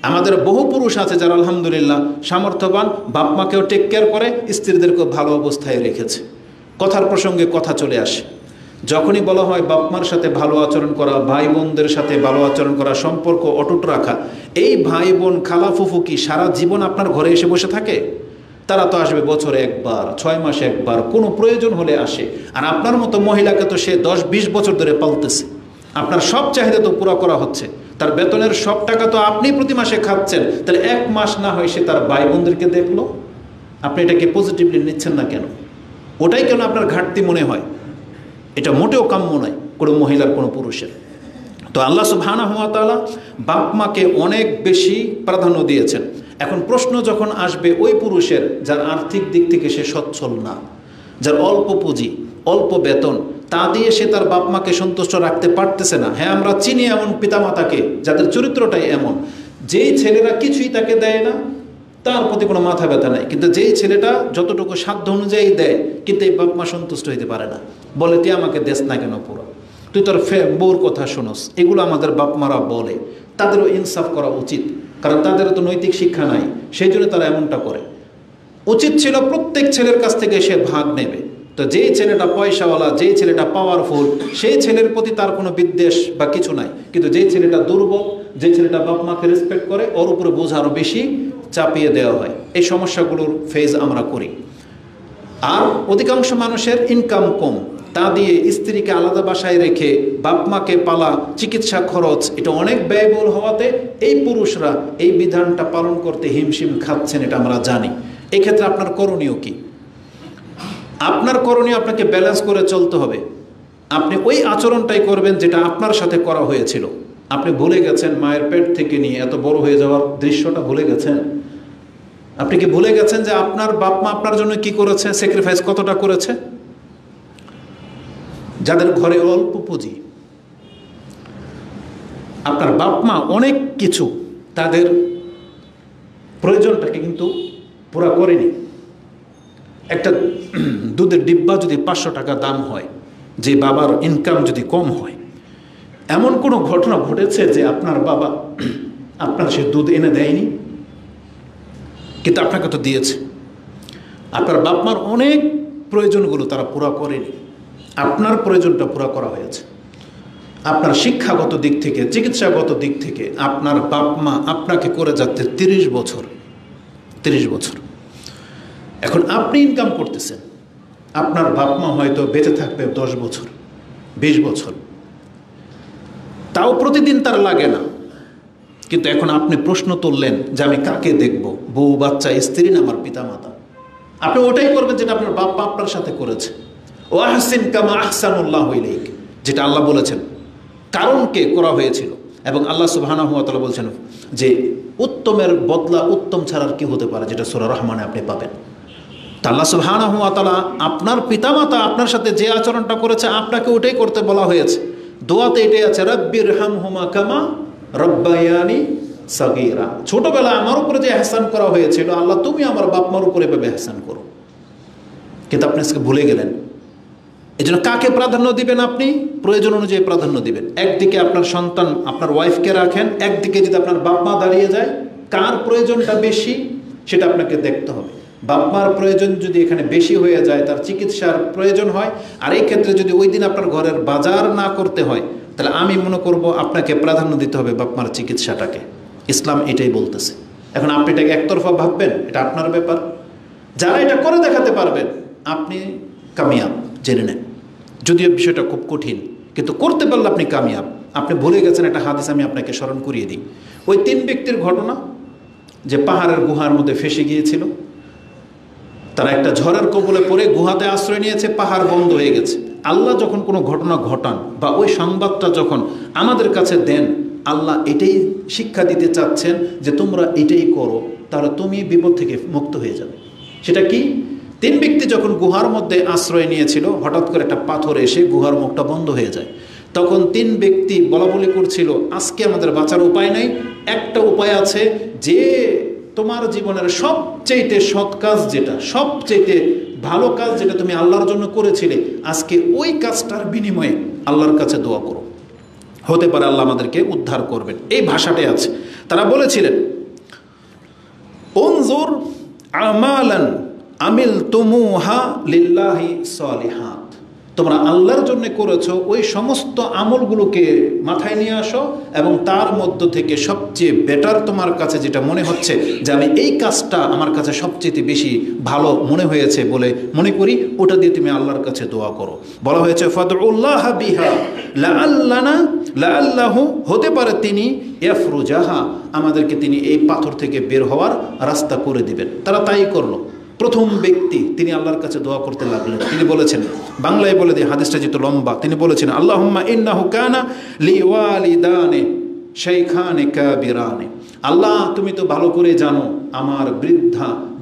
আমাদের বহু পুরুষ আছে যারা আলহামদুলিল্লাহ সামর্থ্যবান, বাপ মাকেও টেক কেয়ার করে, স্ত্রীদেরকেও ভালো অবস্থায় রেখেছে। কথার প্রসঙ্গে কথা চলে আসে, যখনই বলা হয় বাপ মার সাথে ভালো আচরণ করা, ভাই বোনদের সাথে ভালো আচরণ করা, সম্পর্ক অটুট রাখা, এই ভাই বোন খালা ফুফু কি সারা জীবন আপনার ঘরে এসে বসে থাকে? তারা তো আসবে বছরে একবার, 6 মাসে একবার, কোনো প্রয়োজন হলে আসে। আর আপনার মতো মহিলাকে তো সে 10-20 বছর ধরে পালতেছে, আপনার সব চাহিদা তো পুরো করা হচ্ছে, তার বেতনের সব টাকা তো আপনি প্রতি মাসে খাচ্ছেন। তাহলে 1 মাস না হয় সে তার ভাই বোনদেরকে দেখলো, আপনি এটাকে পজিটিভলি নিচ্ছেন না কেন? ওটাই কেন আপনার ঘাটতি মনে হয়? এটা মোটেও কাম্য নয় কোনো মহিলার, কোনো পুরুষের। তো আল্লাহ সুবহানাহু ওয়া তাআলা বাপ মাকে অনেক বেশি প্রাধান্য দিয়েছেন। এখন প্রশ্ন যখন আসবে ওই পুরুষের যার আর্থিক দিক থেকে সে সচ্ছল না, যার অল্প পুঁজি, অল্প বেতন, তা দিয়ে সে তার বাপ মাকে সন্তুষ্ট রাখতে পারতেছে না। হ্যাঁ, আমরা চিনি এমন পিতামাতাকে যাদের চরিত্রটাই এমন, যেই ছেলেরা কিছুই তাকে দেয় না তার প্রতি কোনো মাথা ব্যথা নাই, কিন্তু যেই ছেলেটা যতটুকু সাধ্য অনুযায়ী দেয়, কিন্তু এই বাপ মা সন্তুষ্ট হইতে পারে না, বলে তুই আমাকে দেস না কেন পুরো, তুই তোর বউর কথা শোনস। এগুলো আমাদের বাপ মারা বলে, তাদেরও ইনসাফ করা উচিত। কারণ তাদের তো নৈতিক শিক্ষা নাই, সেই জন্য তারা এমনটা করে। উচিত ছিল প্রত্যেক ছেলের কাছ থেকে সে ভাগ নেবে। তো যেই ছেলেটা পয়সাওয়ালা, যেই ছেলেটা পাওয়ারফুল, সেই ছেলের প্রতি তার কোনো বিদ্বেষ বা কিছু নাই। কিন্তু যেই ছেলেটা দুর্বল, যে ছেলেটা বাপ মাকে রেসপেক্ট করে, ওর উপরে বোঝ আরও বেশি চাপিয়ে দেওয়া হয়। এই সমস্যাগুলোর ফেজ আমরা করি। আর অধিকাংশ মানুষের ইনকাম কম, তা দিয়ে স্ত্রীকে আলাদা বাসায় রেখে বাপ মাকে পালা, চিকিৎসা খরচ এটা অনেক ব্যয়বহুল হওয়াতে এই পুরুষরা এই বিধানটা পালন করতে হিমশিম খাচ্ছেন, এটা আমরা জানি। এক্ষেত্রে আপনার করণীয় কি? আপনার করণীয় আপনাকে ব্যালেন্স করে চলতে হবে। আপনি ওই আচরণটাই করবেন যেটা আপনার সাথে করা হয়েছিল। আপনি ভুলে গেছেন মায়ের পেট থেকে নিয়ে এত বড় হয়ে যাওয়ার দৃশ্যটা ভুলে গেছেন? আপনি কি ভুলে গেছেন যে আপনার বাপ মা আপনার জন্য কি করেছে, স্যাক্রিফাইস কতটা করেছে? যাদের ঘরে অল্প পুঁজি, আপনার বাপ মা অনেক কিছু তাদের প্রয়োজনটাকে কিন্তু পুরা করেনি। একটা দুধের ডিব্বা যদি 500 টাকা দাম হয়, যে বাবার ইনকাম যদি কম হয়, এমন কোনো ঘটনা ঘটেছে যে আপনার বাবা আপনার সে দুধ এনে দেয়নি? কিন্তু আপনাকে তো দিয়েছে। আপনার বাপ মার অনেক প্রয়োজনগুলো তারা পুরা করেনি, আপনার প্রয়োজনটা পুরা করা হয়েছে। আপনার শিক্ষাগত দিক থেকে, চিকিৎসাগত দিক থেকে আপনার বাপ মা আপনাকে করে যাচ্ছে 30 বছর। এখন আপনি ইনকাম করতেছেন, আপনার বাপ মা হয়তো বেঁচে থাকবে 10 বছর, 20 বছর, তাও প্রতিদিন তার লাগে না। কিন্তু এখন আপনি প্রশ্ন তুললেন যে আমি কাকে দেখব, বউ বাচ্চা, স্ত্রী না আমার পিতা মাতা? আপনি ওটাই করবেন যেটা আপনার বাপ মা আপনার সাথে করেছে। ও আহসিন কামা আহসানুল্লাহু ইলাইক, যেটা আল্লাহ বলেছেন, কারণকে করা হয়েছিল। এবং আল্লাহ সুবহানাহু ওয়া তাআলা বলছেন যে উত্তমের বদলা উত্তম ছাড়ার কি হতে পারে, যেটা সূরা রহমানে আপনি পাবেন। তা আল্লাহ সুবহানাহু ওয়া তাআলা আপনার পিতামাতা আপনার সাথে যে আচরণটা করেছে আপনাকে ওটাই করতে বলা হয়েছে। দোয়াতে এটাই আছে, রাব্বিরহামহুমা কামা রাব্বায়ানি সাগীরা। ছোটবেলা আমার উপরে যে ইহসান করা হয়েছিল, আল্লাহ তুমি আমার বাপ মার উপরে এভাবে ইহসান করো। কিন্তু আপনি আজকে ভুলে গেলেন। এই জন্য কাকে প্রাধান্য দিবেন? আপনি প্রয়োজন অনুযায়ী প্রাধান্য দিবেন। একদিকে আপনার সন্তান, আপনার ওয়াইফকে রাখেন, একদিকে যদি আপনার বাপ মা দাঁড়িয়ে যায়, কার প্রয়োজনটা বেশি সেটা আপনাকে দেখতে হবে। বাপ মার প্রয়োজন যদি এখানে বেশি হয়ে যায়, তার চিকিৎসার প্রয়োজন হয়, আর এই ক্ষেত্রে যদি ওই দিন আপনার ঘরের বাজার না করতে হয়, তাহলে আমি মনে করব আপনাকে প্রাধান্য দিতে হবে বাপ মার চিকিৎসাটাকে। ইসলাম এটাই বলতেছে। এখন আপনি এটাকে একতরফা ভাববেন, এটা আপনার ব্যাপার। যারা এটা করে দেখাতে পারবেন আপনি কামিয়াব, জেনে নেন। যদিও বিষয়টা খুব কঠিন, কিন্তু করতে পারলে আপনি কামিয়াব। আপনি ভুলে গেছেন একটা হাদিস, আমি আপনাকে স্মরণ করিয়ে দিই। ওই 3 ব্যক্তির ঘটনা, যে পাহাড়ের গুহার মধ্যে ফেসে গিয়েছিল। তারা একটা ঝড়ের কবলে পড়ে গুহাতে আশ্রয় নিয়েছে, পাহাড় বন্ধ হয়ে গেছে। আল্লাহ যখন কোনো ঘটনা ঘটান বা ওই সংবাদটা যখন আমাদের কাছে দেন, আল্লাহ এটাই শিক্ষা দিতে চাচ্ছেন যে তোমরা এটাই করো, তাহলে তুমি বিপদ থেকে মুক্ত হয়ে যাবে। সেটা কি? 3 ব্যক্তি যখন গুহার মধ্যে আশ্রয় নিয়েছিল, হঠাৎ করে একটা পাথর এসে গুহার মুখটা বন্ধ হয়ে যায়। তখন 3 ব্যক্তি বলাবলি করছিল, আজকে আমাদের বাঁচার উপায় নাই, একটা উপায় আছে, যে তোমার জীবনের সবচেয়ে সৎ কাজ যেটা, সবচেয়ে ভালো কাজ যেটা তুমি আল্লাহর জন্য করেছিলে, আজকে ওই কাজটার বিনিময়ে আল্লাহর কাছে দোয়া করো, হতে পারে আল্লাহ আমাদেরকে উদ্ধার করবেন। এই ভাষাটাই আছে। তারা বলেছিলেন, উনজুর আমালান আমিলতুমুহা লিল্লাহি সালিহাত, তোমরা আল্লাহর জন্য করেছো ওই সমস্ত আমলগুলোকে মাথায় নিয়ে আসো, এবং তার মধ্য থেকে সবচেয়ে বেটার তোমার কাছে যেটা মনে হচ্ছে যে আমি এই কাজটা আমার কাছে সবচেয়ে বেশি ভালো মনে হয়েছে বলে মনে করি, ওটা দিয়ে তুমি আল্লাহর কাছে দোয়া করো। বলা হয়েছে ফাদউল্লাহ বিহা লাআল্লাহু, হতে পারে তিনি ইয়াফরুজাহা, আমাদেরকে তিনি এই পাথর থেকে বের হওয়ার রাস্তা করে দিবেন। তারা তাই করলো। প্রথম ব্যক্তি তিনি আল্লাহর কাছে দোয়া করতে লাগলেন। তিনি বলেছেন, বাংলায় বলে দিয়ে হাদিসটা যেহেতু লম্বা, তিনি বলেছেন, আল্লাহুম্মা ইন্নাহু কানা লিওয়ালিদানে শাইখানে কাবিরানে, আল্লাহ তুমি তো ভালো করে জানো আমার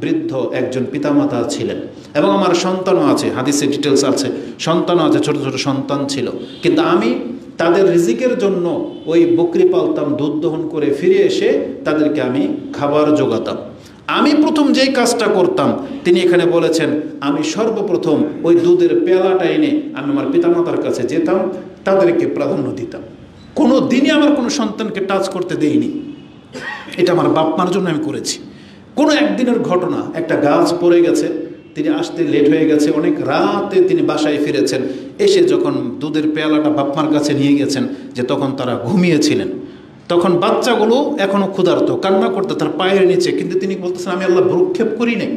বৃদ্ধ একজন পিতামাতা ছিলেন, এবং আমার সন্তানও আছে, হাদিসে ডিটেলস আছে, সন্তানও আছে, ছোট ছোট সন্তান ছিল। কিন্তু আমি তাদের রিজিকের জন্য ওই বকরি পালতাম, দুধ দহন করে ফিরে এসে তাদেরকে আমি খাবার জোগাতাম। আমি প্রথম যেই কাজটা করতাম, তিনি এখানে বলেছেন, আমি সর্বপ্রথম ওই দুধের পেয়ালাটা এনে আমি আমার পিতামাতার কাছে যেতাম, তাদেরকে প্রাধান্য দিতাম। কোনো দিনই আমার কোনো সন্তানকে টাচ করতে দেইনি। এটা আমার বাপ মার জন্য আমি করেছি। কোনো একদিনের ঘটনা, একটা গাছ পড়ে গেছে, তিনি আসতে লেট হয়ে গেছে, অনেক রাতে তিনি বাসায় ফিরেছেন, এসে যখন দুধের পেয়ালাটা বাপমার কাছে নিয়ে গেছেন, যে তখন তারা ঘুমিয়েছিলেন, তখন বাচ্চাগুলো এখনও ক্ষুধার্ত, কান্না করতে তার পায়ের নিচে, কিন্তু তিনি বলতেছেন আমি আল্লাহ ভ্রুক্ষেপ করি নাই,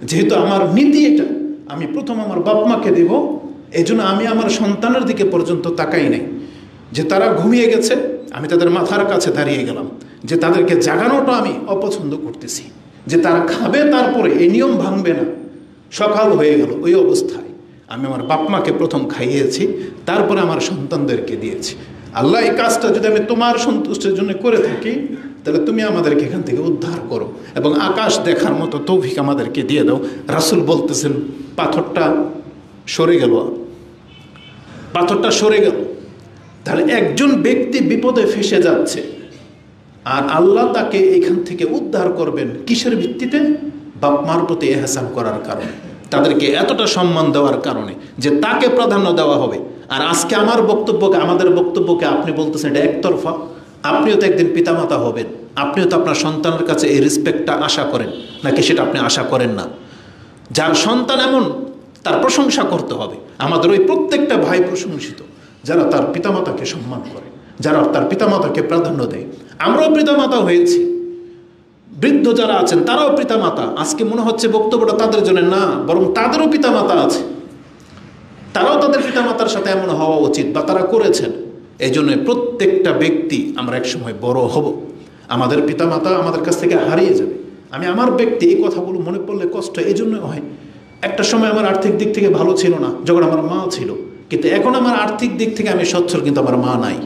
যেহেতু আমার নীতি এটা, আমি প্রথম আমার বাপমাকে দেব, এই জন্য আমি আমার সন্তানের দিকে পর্যন্ত তাকাই নাই। যে তারা ঘুমিয়ে গেছে, আমি তাদের মাথার কাছে দাঁড়িয়ে গেলাম, যে তাদেরকে জাগানোটা আমি অপছন্দ করতেছি, যে তারা খাবে তারপরে এই নিয়ম ভাঙবে না। সকাল হয়ে গেল, ওই অবস্থায় আমি আমার বাপমাকে প্রথম খাইয়েছি, তারপরে আমার সন্তানদেরকে দিয়েছি। আল্লাহ, এই কাজটা যদি আমি তোমার সন্তুষ্টির জন্য করে থাকি, তাহলে তুমি আমাদেরকে এখান থেকে উদ্ধার করো এবং আকাশ দেখার মতো তৌফিক আমাদেরকে দিয়ে দাও। রাসূল বলতেছেন পাথরটা সরে গেল, পাথরটা সরে গেল। তাহলে একজন ব্যক্তি বিপদে ফেসে যাচ্ছে, আর আল্লাহ তাকে এখান থেকে উদ্ধার করবেন কিসের ভিত্তিতে? বাপ মার প্রতি এহসান করার কারণে, তাদেরকে এতটা সম্মান দেওয়ার কারণে, যে তাকে প্রাধান্য দেওয়া হবে। আর আজকে আমার বক্তব্যকে, আমাদের বক্তব্যকে আপনি বলতেছেন এটা একতরফা। আপনিও তো একদিন পিতামাতা হবেন, আপনিও তো আপনার সন্তানের কাছে এই রেসপেক্টটা আশা করেন, নাকি সেটা আপনি আশা করেন না? যার সন্তান এমন, তার প্রশংসা করতে হবে। আমাদের ওই প্রত্যেকটা ভাই প্রশংসিত, যারা তার পিতামাতাকে সম্মান করে, যারা তার পিতামাতাকে প্রাধান্য দেয়। আমরাও পিতামাতা হয়েছি, বৃদ্ধ যারা আছেন তারাও পিতামাতা। আজকে মনে হচ্ছে বক্তব্যটা তাদের জন্য না, বরং তাদেরও পিতামাতা আছে, তারাও তাদের পিতামাতার সাথে এমন হওয়া উচিত, বা তারা করেছেন। এই জন্য প্রত্যেকটা ব্যক্তি আমরা একসময় বড় হব, আমাদের পিতামাতা আমাদের কাছ থেকে হারিয়ে যাবে। আমি আমার ব্যক্তি এই কথাগুলো মনে পড়লে কষ্ট এই জন্য হয়। একটা সময় আমার আর্থিক দিক থেকে ভালো ছিল না, যখন আমার মা ছিল, কিন্তু এখন আমার আর্থিক দিক থেকে আমি সচ্ছল, কিন্তু আমার মা নাই।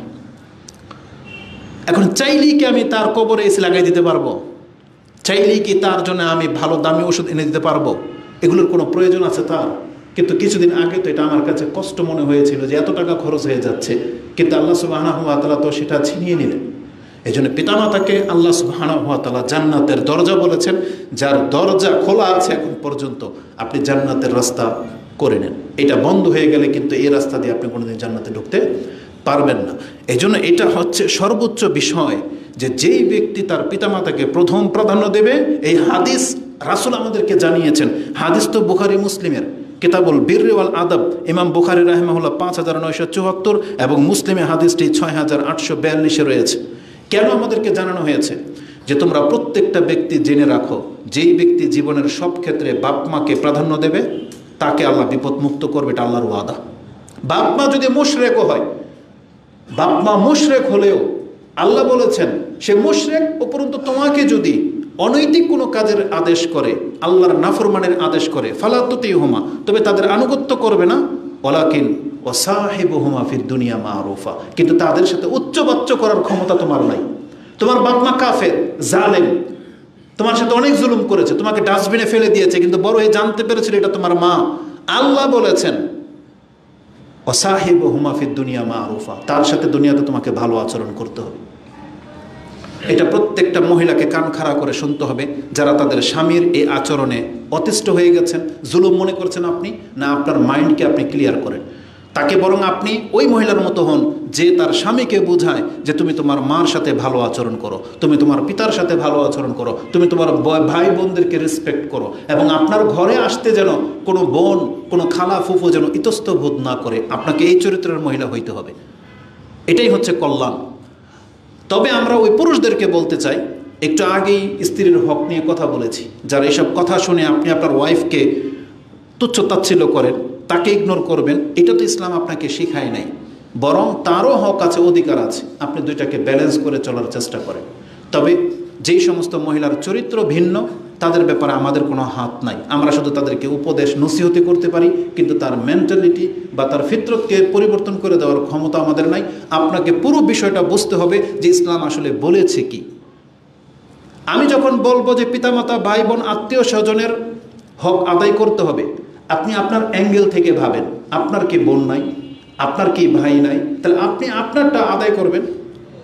এখন চাইলেই কি আমি তার কবরে এসে লাগাই দিতে পারবো? চাইলেই কি তার জন্য আমি ভালো দামি ওষুধ এনে দিতে পারবো? এগুলোর কোনো প্রয়োজন আছে তার? কিন্তু কিছুদিন আগে তো এটা আমার কাছে কষ্ট মনে হয়েছিল, যে এত টাকা খরচ হয়ে যাচ্ছে, কিন্তু আল্লাহ সুবহানাহু ওয়া তাআলা তো সেটা ছিনিয়ে নিলেন। এই জন্য পিতামাতাকে আল্লাহ সুবহানাহু ওয়া তাআলা জান্নাতের দরজা বলেছেন, যার দরজা খোলা আছে এখন পর্যন্ত, আপনি জান্নাতের রাস্তা করে নেন। এটা বন্ধ হয়ে গেলে কিন্তু এই রাস্তা দিয়ে আপনি কোনোদিন জান্নাতে ঢুকতে পারবেন না। এই জন্য এটা হচ্ছে সর্বোচ্চ বিষয়, যে যেই ব্যক্তি তার পিতামাতাকে প্রথম প্রাধান্য দেবে, এই হাদিস রাসূল আমাদেরকে জানিয়েছেন। হাদিস তো বুখারী মুসলিমের কিতাবুল বিররি ওয়াল আদব, ইমাম বুখারী রাহিমাহুল্লাহ 5974 এবং মুসলিমে হাদিসটি 6842 রয়েছে। কেন আমাদেরকে জানানো হয়েছে? যে তোমরা প্রত্যেকটা ব্যক্তি জেনে রাখো, যেই ব্যক্তি জীবনের সব ক্ষেত্রে বাপ মাকে প্রাধান্য দেবে, তাকে আল্লাহ বিপদ মুক্ত করবে, এটা আল্লাহর ওয়াদা। বাপ মা যদি মুশরিকও হয়, বাপ মা মুশরিক হলেও আল্লাহ বলেছেন সে মুশরিক, উপরন্তু তোমাকে যদি অনৈতিক কোনো কাজের আদেশ করে, আল্লাহর নাফরমানের আদেশ করে, ফালা তুতিহুমা, তবে তাদের আনুগত্য করবে না, ওয়ালাকিন ওয়াসাহিবুহুমা ফিদ দুনিয়া মারুফা, কিন্তু তাদের সাথে উচ্চবাচ্য করার ক্ষমতা তোমার নাই। তোমার বাপ মা কাফের, জালেম, তোমার সাথে অনেক জুলুম করেছে, তোমাকে ডাস্টবিনে ফেলে দিয়েছে, কিন্তু বড় হয়ে জানতে পেরেছিল এটা তোমার মা। আল্লাহ বলেছেন ওয়াসাহিবুহুমা ফিদ দুনিয়া মারুফা, তার সাথে দুনিয়াতে তোমাকে ভালো আচরণ করতে হবে। এটা প্রত্যেকটা মহিলাকে কান খাড়া করে শুনতে হবে, যারা তাদের স্বামীর এই আচরণে অতিষ্ঠ হয়ে গেছেন, জুলুম মনে করছেন আপনি, না আপনার মাইন্ডকে আপনি ক্লিয়ার করেন, তাকে বরং আপনি ওই মহিলার মতো হন, যে তার স্বামীকে বোঝায় যে তুমি তোমার মার সাথে ভালো আচরণ করো, তুমি তোমার পিতার সাথে ভালো আচরণ করো, তুমি তোমার ভাই বোনদেরকে রেসপেক্ট করো, এবং আপনার ঘরে আসতে যেন কোনো বোন, কোনো খালা ফুফু যেন ইতস্তবোধ না করে। আপনাকে এই চরিত্রের মহিলা হইতে হবে, এটাই হচ্ছে কল্যাণ। তবে আমরা ওই পুরুষদেরকে বলতে চাই, একটু আগেই স্ত্রীর হক নিয়ে কথা বলেছি, যারা এসব কথা শুনে আপনি আপনার ওয়াইফকে তুচ্ছ তাচ্ছিল্য করেন, তাকে ইগনোর করবেন, এটা তো ইসলাম আপনাকে শেখায় নাই। বরং তারও হক আছে, অধিকার আছে, আপনি দুইটাকে ব্যালেন্স করে চলার চেষ্টা করেন। তবে যেই সমস্ত মহিলার চরিত্র ভিন্ন, তাদের ব্যাপারে আমাদের কোনো হাত নাই, আমরা শুধু তাদেরকে উপদেশ নসিহতি করতে পারি, কিন্তু তার মেন্টালিটি বা তার ফিতরতকে পরিবর্তন করে দেওয়ার ক্ষমতা আমাদের নাই। আপনাকে পুরো বিষয়টা বুঝতে হবে যে ইসলাম আসলে বলেছে কি। আমি যখন বলবো যে পিতামাতা, ভাই বোন, আত্মীয় স্বজনের হক আদায় করতে হবে, আপনি আপনার অ্যাঙ্গেল থেকে ভাবেন, আপনার কি বোন নাই, আপনার কি ভাই নাই, তাহলে আপনি আপনারটা আদায় করবেন।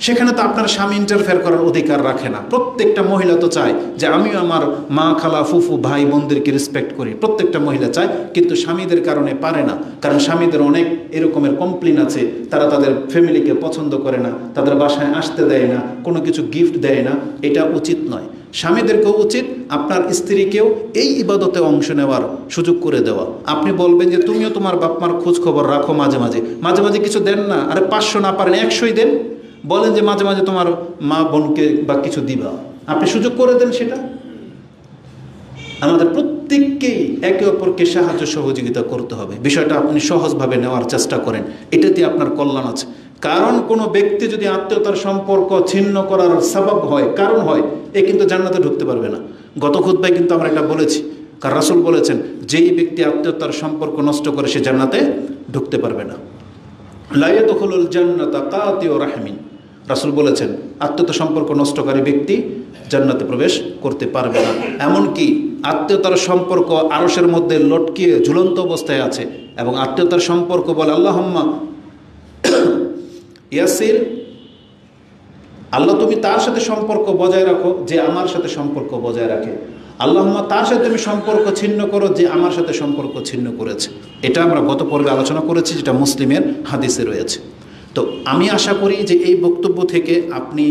সেখানে তো আপনার স্বামী ইন্টারফেয়ার করার অধিকার রাখে না। প্রত্যেকটা মহিলা তো চায় যে আমিও আমার মা, খালা, ফুফু, ভাই বোনদেরকে রেসপেক্ট করি, প্রত্যেকটা মহিলা চায়, কিন্তু স্বামীদের কারণে পারে না। কারণ স্বামীদের অনেক এরকমের কমপ্লেন আছে, তারা তাদের ফ্যামিলিকে পছন্দ করে না, তাদের বাসায় আসতে দেয় না, কোনো কিছু গিফট দেয় না। এটা উচিত নয়। স্বামীদেরকেও উচিত আপনার স্ত্রীকেও এই ইবাদতে অংশ নেওয়ার সুযোগ করে দেওয়া। আপনি বলবেন যে তুমিও তোমার বাপ মার খোঁজ খবর রাখো, মাঝে মাঝে মাঝে মাঝে কিছু দেন না, আরে 500 না পারেন 100ই দেন। বলেন যে মাঝে মাঝে তোমার মা বোনকে বা কিছু দিবা, আপনি সুযোগ করে দেন সেটা। আমাদের প্রত্যেককেই একে অপরকে সাহায্য সহযোগিতা করতে হবে। বিষয়টা আপনি সহজভাবে নেওয়ার চেষ্টা করেন, এটাতে আপনার কল্যাণ আছে। কারণ কোনো ব্যক্তি যদি আত্মীয়তার সম্পর্ক ছিন্ন করার সাবাব হয়, কারণ হয়, এ কিন্তু জান্নাতে ঢুকতে পারবে না। গত খুতবায় কিন্তু আমরা এটা বলেছি, কারণ রাসূল বলেছেন যেই ব্যক্তি আত্মীয়তার সম্পর্ক নষ্ট করে সে জান্নাতে ঢুকতে পারবে না। লা ইয়াদখুলুল জান্নাতা কাতিউ রাহমিন, রাসূল বলেছেন আত্মীয়তা সম্পর্ক নষ্টকারী ব্যক্তি জান্নাতে প্রবেশ করতে পারবে না। এমনকি আত্মীয়তার সম্পর্ক আরশের মধ্যে লটকিয়ে ঝুলন্ত অবস্থায় আছে, এবং আত্মীয়তার সম্পর্ক বলে আল্লাহুম্মা ইয়াসির, আল্লাহ তুমি তার সাথে সম্পর্ক বজায় রাখো যে আমার সাথে সম্পর্ক বজায় রাখে। আল্লাহুম্মা তার সাথে তুমি সম্পর্ক ছিন্ন করো যে আমার সাথে সম্পর্ক ছিন্ন করেছে। এটা আমরা গত পর্বে আলোচনা করেছি, যেটা মুসলিমের হাদিসে রয়েছে। তো আমি আশা করি যে এই বক্তব্য থেকে আপনি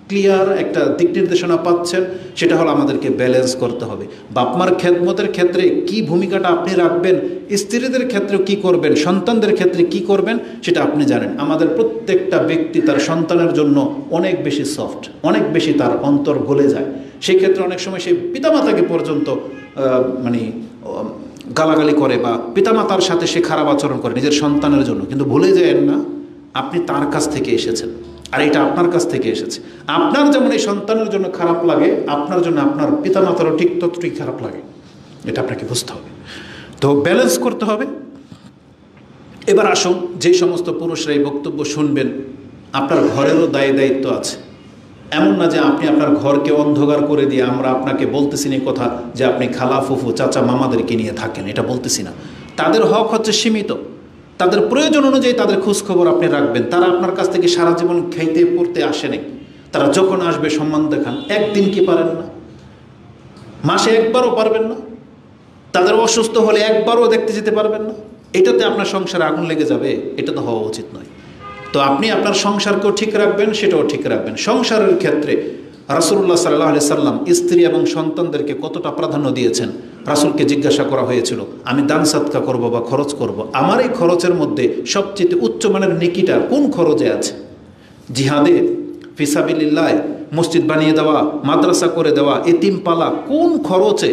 ক্লিয়ার একটা দিক নির্দেশনা পাচ্ছেন। সেটা হলো আমাদেরকে ব্যালেন্স করতে হবে। বাপমার খেদমতের ক্ষেত্রে কি ভূমিকাটা আপনি রাখবেন, স্ত্রীদের ক্ষেত্রে কি করবেন, সন্তানদের ক্ষেত্রে কি করবেন, সেটা আপনি জানেন। আমাদের প্রত্যেকটা ব্যক্তি তার সন্তানের জন্য অনেক বেশি সফট, অনেক বেশি তার অন্তর গলে যায়। সেই ক্ষেত্রে অনেক সময় সেই পিতামাতাকে পর্যন্ত গালাগালি করে, বা পিতামাতার সাথে সে খারাপ আচরণ করে নিজের সন্তানের জন্য। কিন্তু ভুলে যায়েন না আপনি তার কাছ থেকে এসেছেন, আর এটা আপনার কাছ থেকে এসেছে। আপনার যেমন এই সন্তানের জন্য খারাপ লাগে, আপনার জন্য আপনার পিতামাতারও ঠিক ততটুকুই খারাপ লাগে। এটা আপনাকে বুঝতে হবে। তো ব্যালেন্স করতে হবে। এবার আসুন, যে সমস্ত পুরুষরা এই বক্তব্য শুনবেন, আপনার ঘরেরও দায়িত্ব আছে। এমন না যে আপনি আপনার ঘরকে অন্ধকার করে দিয়ে, আমরা আপনাকে বলতেছি না কথা যে আপনি খালা, ফুফু, চাচা, মামাদেরকে নিয়ে থাকেন, এটা বলতেছি না। তাদের হক হচ্ছে সীমিত, তাদের প্রয়োজন অনুযায়ী তাদের খোঁজখবর আপনি রাখবেন। তারা আপনার কাছ থেকে সারা জীবন খাইতে পড়তে আসেনি, তারা যখন আসবে সম্মান দেখান। একদিন কি পারেন না? মাসে একবারও পারবেন না? তাদের অসুস্থ হলে একবারও দেখতে যেতে পারবেন না? এটাতে আপনার সংসারে আগুন লেগে যাবে, এটা তো হওয়া উচিত নয়। তো আপনি আপনার সংসারকেও ঠিক রাখবেন, সেটাও ঠিক রাখবেন। সংসারের ক্ষেত্রে রাসূলুল্লাহ সাল্লাল্লাহু আলাইহি সাল্লাম স্ত্রী এবং সন্তানদেরকে কতটা প্রাধান্য দিয়েছেন। রাসূলকে জিজ্ঞাসা করা হয়েছিল, আমি দান সাদকা করব বা খরচ করব, আমার এই খরচের মধ্যে সবচেয়ে উচ্চমানের নেকিটা কোন খরচে আছে? জিহাদে ফিসাবিলিল্লাহ, মসজিদ বানিয়ে দেওয়া, মাদ্রাসা করে দেওয়া, এতিম পালা, কোন খরচে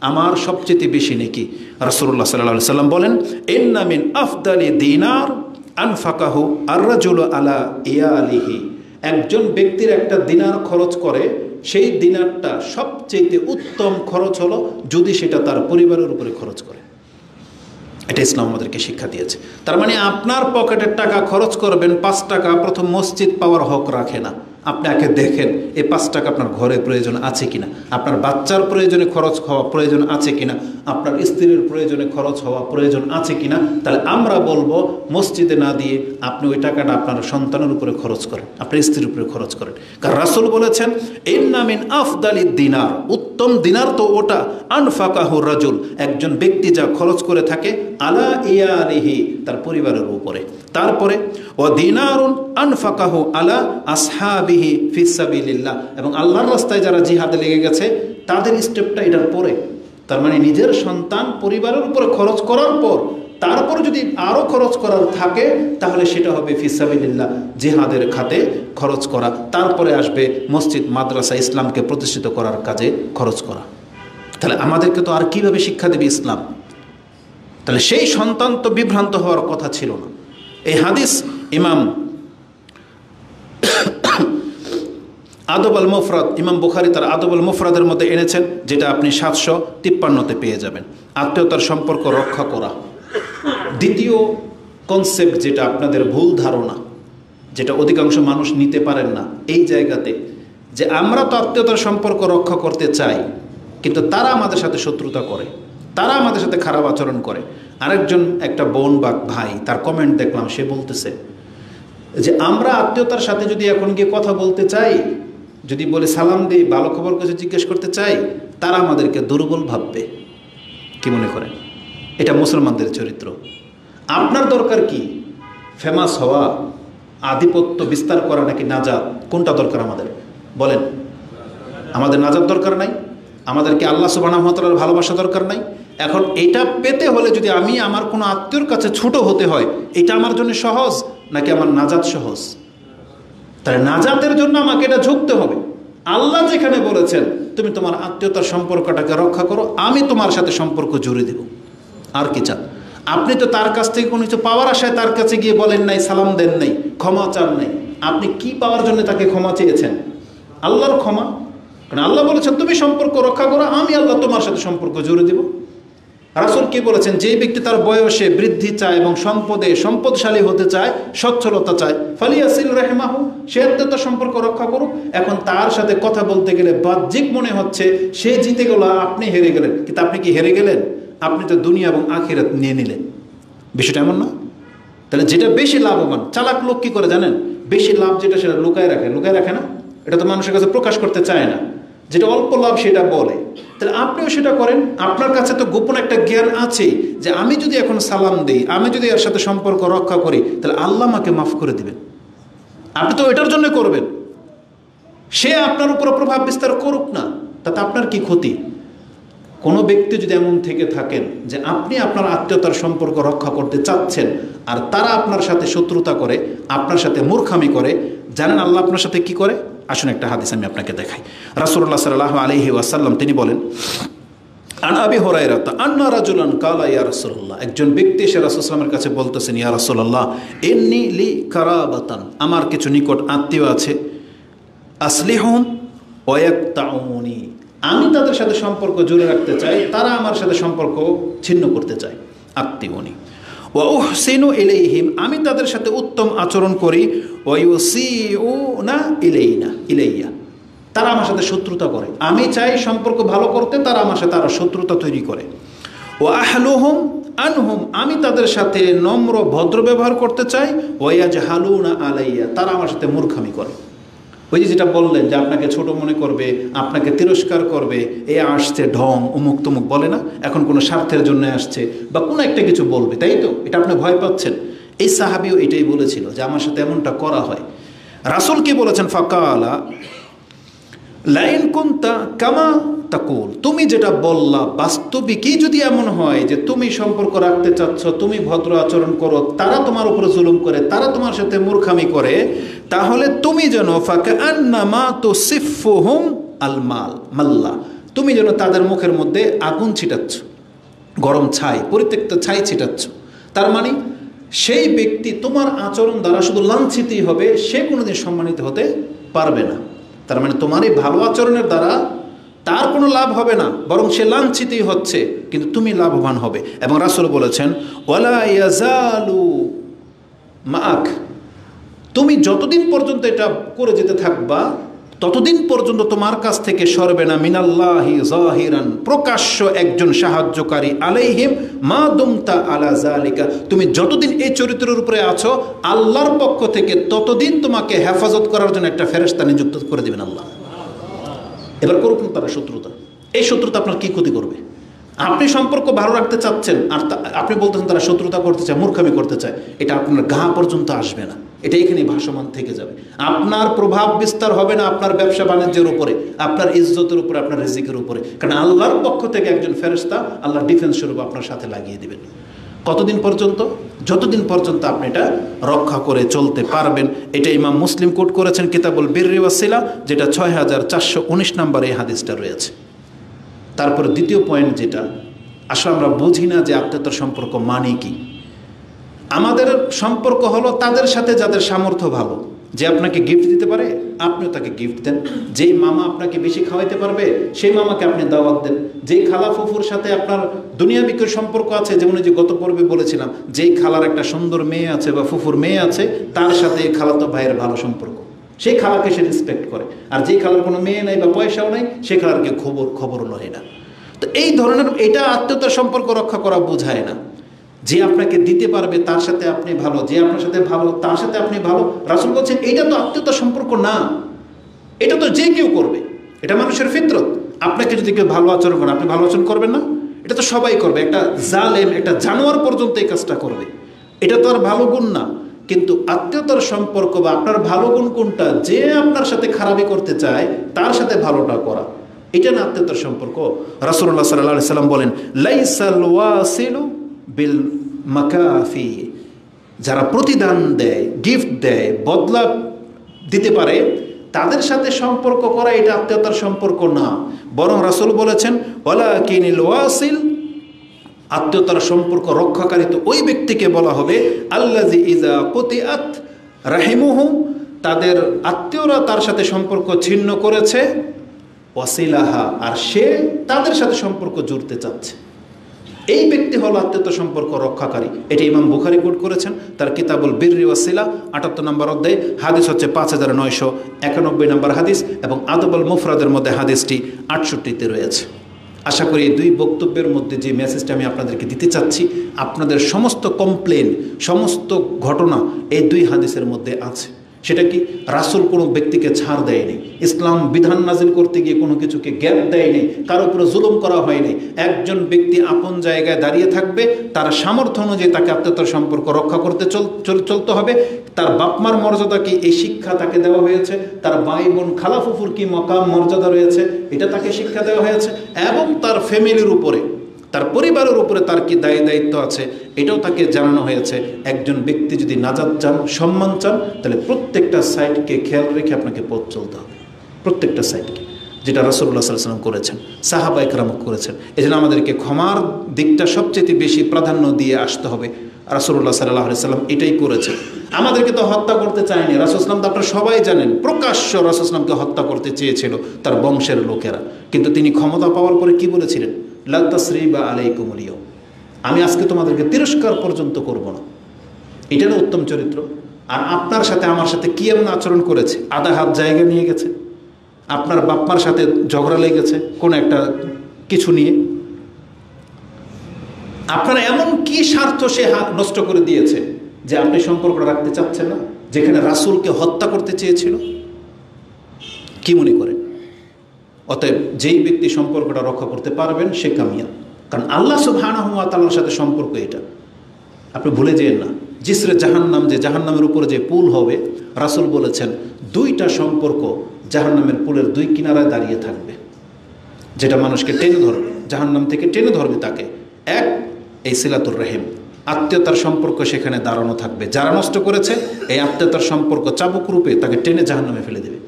আমার সবচেয়ে বেশি নেকি? রাসূলুল্লাহ সাল্লাল্লাহু আলাইহি সাল্লাম বলেন, ইন্না মিন আফদালি দিনার আনফাকাহু আর-রাজুলু আলা ইয়ালিহি, একজন ব্যক্তির একটা দিনার খরচ করে, সেই দিনারটা সবচেয়ে উত্তম খরচ হলো যদি সেটা তার পরিবারের উপরে খরচ করে। এটা ইসলাম আমাদেরকে শিক্ষা দিয়েছে। তার মানে আপনার পকেটের টাকা খরচ করবেন, 5 টাকা প্রথম মসজিদ পাওয়ার হক রাখে না। আপনি আগে দেখেন এই 5 টাকা আপনার ঘরে প্রয়োজন আছে কিনা, আপনার বাচ্চার প্রয়োজনে খরচ হওয়া প্রয়োজন আছে কিনা, আপনার স্ত্রীর প্রয়োজনে খরচ হওয়া প্রয়োজন আছে কিনা। তাহলে আমরা বলবো মসজিদে না দিয়ে আপনি ওই টাকাটা আপনার সন্তানের উপরে খরচ করেন, আপনার স্ত্রীর উপরে খরচ করেন। কারণ রাসূল বলেছেন, ইন্না মিন আফদালিদ দিনার, উত্তম দিনার তো ওটা, আনফাকাহু রাজুল, একজন ব্যক্তি যা খরচ করে থাকে, আলা ইয়ালিহি, তার পরিবারের উপরে। তারপরে ও দিনারুন আনফাকাহু আলা আসহাবিহি ফিসাবিলিল্লাহ, এবং আল্লাহর রাস্তায় যারা জিহাদে লেগে গেছে তাদের স্টেপটা এটার পরে। তার মানে নিজের সন্তান পরিবারের উপরে খরচ করার পর তারপর যদি আরও খরচ করার থাকে তাহলে সেটা হবে ফিসাবিলিল্লাহ, জিহাদের খাতে খরচ করা। তারপরে আসবে মসজিদ, মাদ্রাসা, ইসলামকে প্রতিষ্ঠিত করার কাজে খরচ করা। তাহলে আমাদেরকে তো আর কিভাবে শিক্ষা দেবে ইসলাম? তাহলে সেই সন্তান তো বিভ্রান্ত হওয়ার কথা ছিল না। এই হাদিস ইমাম আদব আল মুফরাদ, ইমাম বুখারী তার আদব আল মুফরাদের মধ্যে এনেছেন, যেটা আপনি 753-তে পেয়ে যাবেন। আত্মীয়তার সম্পর্ক রক্ষা করা। দ্বিতীয় কনসেপ্ট যেটা আপনাদের ভুল ধারণা, যেটা অধিকাংশ মানুষ নিতে পারেন না এই জায়গাতে, যে আমরা তো আত্মীয়তার সম্পর্ক রক্ষা করতে চাই, কিন্তু তারা আমাদের সাথে শত্রুতা করে, তারা আমাদের সাথে খারাপ আচরণ করে। আরেকজন একটা বোন বা ভাই, তার কমেন্ট দেখলাম, সে বলতেছে যে আমরা আত্মীয়তার সাথে যদি এখন গিয়ে কথা বলতে চাই, যদি বলে সালাম দিই, ভালো খবর কিছু জিজ্ঞেস করতে চাই, তারা আমাদেরকে দুর্বল ভাববে। কি মনে করেন? এটা মুসলমানদের চরিত্র। আপনার দরকার কি? ফেমাস হওয়া, আধিপত্য বিস্তার করা, নাকি নাজাত? কোনটা দরকার আমাদের বলেন? আমাদের নাজাত দরকার নাই? আমাদেরকে আল্লাহ সুবহানাহু ওয়া তাআলার ভালোবাসা দরকার নাই? এখন এটা পেতে হলে যদি আমি আমার কোনো আত্মীয়র কাছে ছোট হতে হয়, এটা আমার জন্য সহজ নাকি আমার নাজাত সহজ? তাহলে নাজাতের জন্য আমাকে এটা ঝুঁকতে হবে। আল্লাহ যেখানে বলেছেন তুমি তোমার আত্মীয়তার সম্পর্কটাকে রক্ষা করো, আমি তোমার সাথে সম্পর্ক জুড়ে দেব। আর কি চান আপনি? তো তার কাছ থেকে কোনো কিছু পাওয়ার আশায় তার কাছে গিয়ে বলেন নাই, সালাম দেন নাই, ক্ষমা চান নাই। আপনি কি পাওয়ার জন্য তাকে ক্ষমা চেয়েছেন? আল্লাহর ক্ষমা। কারণ আল্লাহ বলেছেন তুমি সম্পর্ক রক্ষা করো, আমি আল্লাহ তোমার সাথে সম্পর্ক জুড়ে দেব। রাসূল কি বলেছেন? যেই ব্যক্তি তার বয়সে বৃদ্ধি চায় এবং সম্পদে সম্পদশালী হতে চায়, সচ্ছলতা চায়, ফালিয়াসিল রাহিমাহু, সে আত্মীয়তার সম্পর্ক রক্ষা করুক। এখন তার সাথে কথা বলতে গেলে বাহ্যিক মনে হচ্ছে সে জিতে গেল, আপনি হেরে গেলেন। কিন্তু আপনি কি হেরে গেলেন? আপনি তো দুনিয়া এবং আখিরাত নিয়ে নিলেন। বিষয়টা এমন না? তাহলে যেটা বেশি লাভবান, চালাক লোক কি করে জানেন? বেশি লাভ যেটা সেটা লুকায় রাখে। লুকায় রাখে না, এটা তো মানুষের কাছে প্রকাশ করতে চায় না। যেটা অল্প লাভ সেটা বলে। তাহলে আপনিও সেটা করেন। আপনার কাছে তো গোপন একটা জ্ঞান আছে যে আমি যদি এখন সালাম দিই, আমি যদি এর সাথে সম্পর্ক রক্ষা করি, তাহলে আল্লাহ আমাকে মাফ করে দিবেন। আপনি তো এটার জন্য করবেন। সে আপনার উপর প্রভাব বিস্তার করুক না, তাতে আপনার কি ক্ষতি? কোনো ব্যক্তি যদি এমন থেকে থাকেন যে আপনি আপনার আত্মীয়তার সম্পর্ক রক্ষা করতে চাচ্ছেন আর তারা আপনার সাথে শত্রুতা করে, আপনার সাথে মূর্খামি করে, জানেন আল্লাহ আপনার সাথে কি করে? আসুন একটা হাদিস আমি আপনাকে দেখাই। রাসূলুল্লাহ সাল্লাল্লাহু আলাইহি ওয়াসাল্লাম তিনি বলেন, আন আবি হুরায়রা আন্না রাজুলান কালা ইয়া রাসূলুল্লাহ, একজন ব্যক্তি সে রাসূল সাল্লাল্লাহু আলাইহি ওয়াসাল্লামের কাছে বলতেছেন, ইয়া রাসূলুল্লাহ ইন্নী লি কারাবাতান, আমার কিছু নিকট আত্মীয় আছে, আসলিহুম ওয়া ইয়াকতাউনি, আমি তাদের সাথে সম্পর্ক জুড়ে রাখতে চাই, তারা আমার সাথে সম্পর্ক ছিন্ন করতে চায়। আত্মীয়নি ওয়া উহসিনু ইলাইহিম, আমি তাদের সাথে উত্তম আচরণ করি, ওয়া ইউসিউনা ইলাইয়া, তারা আমার সাথে শত্রুতা করে। আমি চাই সম্পর্ক ভালো করতে, তারা আমার সাথে আরো শত্রুতা তৈরি করে। ওয়া আহলুহুম আনহুম, আমি তাদের সাথে নম্র ভদ্র ব্যবহার করতে চাই। ওয়া ইয়াজহালুনা আলাইয়া, তারা আমার সাথে মূর্খামি করে। ওই যে যেটা বললেন যে আপনাকে ছোট মনে করবে, আপনাকে তিরস্কার করবে, এ আসছে ঢং অমুক তমুক বলে না, এখন কোনো স্বার্থের জন্য আসছে বা কোনো একটা কিছু বলবে, তাই তো? এটা আপনি ভয় পাচ্ছেন। এই সাহাবীও এটাই বলেছিল যে আমার সাথে এমনটা করা হয়। রাসূল কি বলেছেন? ফাকালা লাইন কুনতা কামা তাকুল, তুমি যেটা বললা বাস্তবিকই যদি এমন হয় যে তুমি সম্পর্ক রাখতে চাচ্ছ, তুমি ভদ্র আচরণ করো, তারা তোমার উপরে জুলুম করে, তারা তোমার সাথে মূর্খামি করে, তাহলে তুমি যেন ফাকান্নামা তুসিফুহুম আল মাল্লা, তুমি যেন তাদের মুখের মধ্যে আগুন ছিটাচ্ছ, গরম ছাই, পরিত্যক্ত ছাই ছিটাচ্ছ। তার মানে সেই ব্যক্তি তোমার আচরণ দ্বারা শুধু লাঞ্ছিতই হবে, সে কোনোদিন সম্মানিত হতে পারবে না। তার মানে তোমার এই ভালো আচরণের দ্বারা তার কোনো লাভ হবে না, বরং সে লাঞ্ছিতই হচ্ছে, কিন্তু তুমি লাভবান হবে। এবং রাসূল বলেছেন ওয়ালা ইয়াজালু মাআক, তুমি যতদিন পর্যন্ত এটা করে যেতে থাকবা ততদিন পর্যন্ত তোমার কাছ থেকে সরবে না মিনাল্লাহি যাহিরান, প্রকাশ্য একজন সাহায্যকারী, আলাইহিম মা দুমতা আলা যালিকা, তুমি যতদিন এই চরিত্রের উপরে আছো আল্লাহর পক্ষ থেকে ততদিন তোমাকে হেফাজত করার জন্য একটা ফেরেশতা নিযুক্ত করে দিবেন আল্লাহ। এবার করুক না তারা শত্রুতা, এই শত্রুতা আপনার কি ক্ষতি করবে? আপনি সম্পর্ক ভালো রাখতে চাচ্ছেন আর আপনি বলতেছেন তারা শত্রুতা করতে চায়, মূর্খামি করতে চায়, এটা আপনার গা পর্যন্ত আসবে না, এটা এখানে ভাসমান থেকে যাবে। আপনার প্রভাব বিস্তার হবে না আপনার ব্যবসা বাণিজ্যের উপরে, আপনার ইজ্জতের উপরে, আপনার রিজিকের উপরে, কারণ আল্লাহর পক্ষ থেকে একজন ফেরেশতা আল্লাহ ডিফেন্স স্বরূপ আপনার সাথে লাগিয়ে দেবেন। কতদিন পর্যন্ত? যতদিন পর্যন্ত আপনি এটা রক্ষা করে চলতে পারবেন। এটা ইমাম মুসলিম কোট করেছেন কিতাবুল বিররি ওয়াস সিলা, যেটা 6419 নম্বরে এই হাদিসটা রয়েছে। তারপর দ্বিতীয় পয়েন্ট, যেটা আসলে আমরা বুঝি না যে আত্মীয়তার সম্পর্ক মানে কি। আমাদের সম্পর্ক হলো তাদের সাথে যাদের সামর্থ্য ভালো, যে আপনাকে গিফট দিতে পারে আপনিও তাকে গিফট দেন, যেই মামা আপনাকে বেশি খাওয়াইতে পারবে সেই মামাকে আপনি দাওয়াত দেন, যেই খালা ফুফুর সাথে আপনার দুনিয়াবিকের সম্পর্ক আছে, যেমন যে গত পর্বে বলেছিলাম যেই খালার একটা সুন্দর মেয়ে আছে বা ফুফুর মেয়ে আছে তার সাথে খালাতো ভাইয়ের ভালো সম্পর্ক, সেই খালাকে সে রেসপেক্ট করে। আর যেই খালার কোনো মেয়ে নাই বা পয়সাও নাই সেই খালারকে খবর লয় না। তো এই ধরনের এটা আত্মীয়তার সম্পর্ক রক্ষা করা বোঝায় না। যে আপনাকে দিতে পারবে তার সাথে আপনি ভালো, যে আপনার সাথে ভালো তার সাথে আপনি ভালো। রাসূল বলছেন এইটা তো আত্মীয়তার সম্পর্ক না, এটা তো যে কেউ করবে, এটা মানুষের ফিতরত। আপনাকে যদি কেউ ভালো আচরণ করে আপনি ভালো আচরণ করবেন না? এটা তো সবাই করবে, একটা জালেম একটা জানোয়ার পর্যন্ত এই কাজটা করবে, এটা তো আর ভালো গুণ না। কিন্তু আত্মীয়তার সম্পর্ক বা আপনার ভালো গুণ কোনটা? যে আপনার সাথে খারাপি করতে চায় তার সাথে ভালোটা করা, এটা না আত্মীয়তার সম্পর্ক। রাসূলুল্লাহ সাল্লাল্লাহু আলাইহি সাল্লাম বলেন, লাইসাল ওয়াসিলু বিল মাকাফি, যারা প্রতিদান দেয়, গিফট দেয়, বদলা দিতে পারে, তাদের সাথে সম্পর্ক করা এটা আত্মীয়তার সম্পর্ক না। বরং রাসূল বলেছেন, ওয়ালাকিনিল ওয়াসিল, আত্মীয়তার সম্পর্ক রক্ষাকারী তো ওই ব্যক্তিকে বলা হবে আল্লাযী ইযা কুতিআত রাহিমুহু, তাদের আত্মীয়রা তার সাথে সম্পর্ক ছিন্ন করেছে, ওয়াসিলাহা, আর সে তাদের সাথে সম্পর্ক জুড়তে চাচ্ছে, এই ব্যক্তি হলো আত্মীয়তা সম্পর্ক রক্ষাকারী। এটি ইমাম বুখারী কোট করেছেন তার কিতাবুল বিররি ওয়াসিলা ৭৮ নম্বর অধ্যায়, হাদিস হচ্ছে ৫৯৯১ নম্বর হাদিস, এবং আদবুল মুফরাদের মধ্যে হাদিসটি ৬৮তে রয়েছে। আশা করি এই দুই বক্তব্যের মধ্যে যে মেসেজটা আমি আপনাদেরকে দিতে চাচ্ছি, আপনাদের সমস্ত কমপ্লেন, সমস্ত ঘটনা এই দুই হাদিসের মধ্যে আছে। সেটা কি? রাসূল কোনো ব্যক্তিকে ছাড় দেয়নি, ইসলাম বিধান নাজিল করতে গিয়ে কোনো কিছুকে গ্যাপ দেয়নি, কারো উপরে জুলুম করা হয়নি। একজন ব্যক্তি আপন জায়গায় দাঁড়িয়ে থাকবে, তার সামর্থ্য অনুযায়ী তাকে আত্মীয়তার সম্পর্ক রক্ষা করতে চলতে হবে। তার বাপমার মর্যাদা কি, এই শিক্ষা তাকে দেওয়া হয়েছে। তার ভাই বোন খালাফুফুর কি মকাম মর্যাদা রয়েছে, এটা তাকে শিক্ষা দেওয়া হয়েছে। এবং তার ফ্যামিলির উপরে, তার পরিবারের উপরে তার কি দায়িত্ব আছে, এটাও তাকে জানানো হয়েছে। একজন ব্যক্তি যদি নাজাত চান, সম্মান চান, তাহলে প্রত্যেকটা সাইডকে খেয়াল রেখে আপনাকে পথ চলতে হবে, প্রত্যেকটা সাইডকে, যেটা রাসূলুল্লাহ সাল্লাল্লাহু আলাইহি ওয়াসাল্লাম করেছেন, সাহাবা ইকরাম করেছেন। এই জন্য আমাদেরকে ক্ষমার দিকটা সবচেয়ে বেশি প্রাধান্য দিয়ে আসতে হবে। রাসূলুল্লাহ সাল্লাল্লাহু আলাইহি ওয়াসাল্লাম এটাই করেছেন। আমাদেরকে তো হত্যা করতে চায়নি রাসূল সাল্লাল্লাহু, আপনারা সবাই জানেন, প্রকাশ্য রাসূল সাল্লাল্লাহু আলাইহি ওয়াসাল্লামকে হত্যা করতে চেয়েছিল তার বংশের লোকেরা, কিন্তু তিনি ক্ষমতা পাওয়ার পরে কি বলেছিলেন? লা তাসরিবা আলাইকুমুল ইয়াউম, আমি আজকে তোমাদেরকে তিরস্কার পর্যন্ত করব না। এটা না উত্তম চরিত্র? আর আপনার সাথে আমার সাথে কি এমন আচরণ করেছে? আধা হাত জায়গা নিয়ে গেছে, আপনার বাপমার সাথে ঝগড়া লেগেছে কোন একটা কিছু নিয়ে, আপনার এমন কি স্বার্থ সে হাত নষ্ট করে দিয়েছে যে আপনি সম্পর্কটা রাখতে চাচ্ছেন না, যেখানে রাসূলকে হত্যা করতে চেয়েছিল? কি মনে করেন? অতএব যেই ব্যক্তি সম্পর্কটা রক্ষা করতে পারবেন সে কামিয়াব, কারণ আল্লাহ সুবহানাহু ওয়া তাআলার সাথে সম্পর্ক এটা। আপনি ভুলে যেয়েন না, জিসরে জাহান্নাম, যে জাহান্নামের উপরে যে পুল হবে, রাসূল বলেছেন দুইটা সম্পর্ক জাহান্নামের পুলের দুই কিনারায় দাঁড়িয়ে থাকবে, যেটা মানুষকে টেনে ধরবে, জাহান্নাম থেকে টেনে ধরবে তাকে। এক, এই সিলাতুর রহিম, আত্মীয়তার সম্পর্ক সেখানে দাঁড়ানো থাকবে। যারা নষ্ট করেছে এই আত্মীয়তার সম্পর্ক চাবুক রূপে তাকে টেনে জাহান্নামে ফেলে দেবে।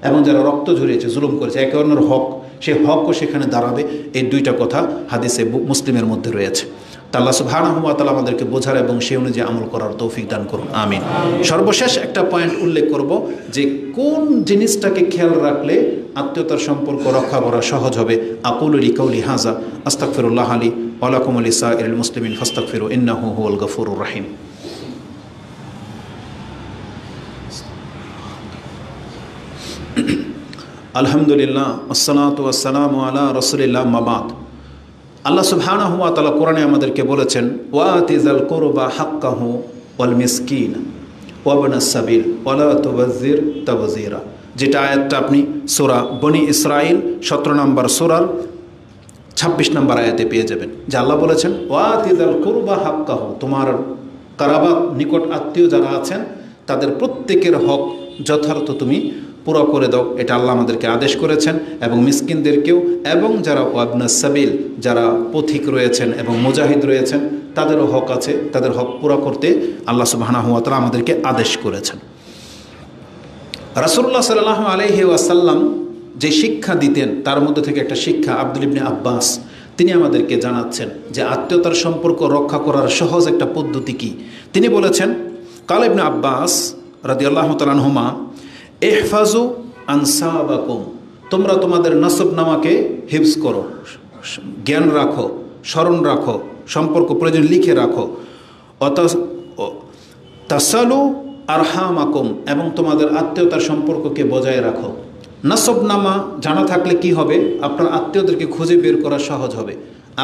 এবং যারা রক্ত ঝরিয়েছে, জুলুম করেছে, একে অন্যের হক, সেই হকও সেখানে দাঁড়াবে। এই দুইটা কথা হাদিসে মুসলিমের মধ্যে রয়েছে। তা আল্লাহ সুবহানাহু ওয়া তাআলা আমাদেরকে বোঝার এবং সেই অনুযায়ী আমল করার তৌফিক দান করুন, আমিন। সর্বশেষ একটা পয়েন্ট উল্লেখ করব যে কোন জিনিসটাকে খেয়াল রাখলে আত্মীয়তার সম্পর্ক রক্ষা করা সহজ হবে। আকুলু লিকাউলি হাযা আস্তাগফিরুল্লাহ লি ওয়া লাকুম ওয়া লিসাইরিল মুসলিমিন ফাস্তাগফিরু ইন্নাহু হুয়াল গফুরুর রহিম। আলহামদুলিল্লাহ ওয়াসসালাতু ওয়াসসালামু আলা রাসূলিল্লাহ, আম্মা বাদ। আল্লাহ সুবহানাহু ওয়া তাআলা কোরআনে আমাদেরকে বলেছেন, ওয়াতিজাল কুরবা হাক্কাহু ওয়াল মিসকিন ওয়া ইবনাস সাবিল ওয়া লা তুবাযযির তাবযীরা, যেটা আয়াতটা আপনি সূরা বনি ইসরাইল 17 নম্বর সূরার 26 নম্বর আয়াতে পেয়ে যাবেন। যে আল্লাহ বলেছেন ওয়াতিজাল কুরবা হাক্কাহু, তোমার কারাবাত, নিকট আত্মীয় যারা আছেন তাদের প্রত্যেকের হক যথার্থ তুমি পুরো করে দাও, এটা আল্লাহ আমাদেরকে আদেশ করেছেন। এবং মিসকিনদেরকেও, এবং যারা ওয়াবনাস সাবিল, যারা পথিক রয়েছেন এবং মুজাহিদ রয়েছেন, তাদেরও হক আছে, তাদের হক পুরো করতে আল্লাহ সুবহানাহু ওয়া তাআলা আমাদেরকে আদেশ করেছেন। রাসূলুল্লাহ সাল্লাল্লাহু আলাইহি ওয়াসাল্লাম যে শিক্ষা দিতেন তার মধ্যে থেকে একটা শিক্ষা আব্দুল ইবনে আব্বাস তিনি আমাদেরকে জানাচ্ছেন যে আত্মীয়তার সম্পর্ক রক্ষা করার সহজ একটা পদ্ধতি কি। তিনি বলেছেন, কাল ইবনে আব্বাস রাদিয়াল্লাহু তাআলা আনহুমা, ইহফাজু আনসাবাকুম, তোমরা তোমাদের নাসবনামাকে হিফজ করো, জ্ঞান রাখো, স্মরণ রাখো, সম্পর্ক প্রয়োজন লিখে রাখো। তাসালু আরহামাকুম, এবং তোমাদের আত্মীয়তার সম্পর্ককে বজায় রাখো। নাসবনামা জানা থাকলে কি হবে? আপনার আত্মীয়দেরকে খুঁজে বের করা সহজ হবে।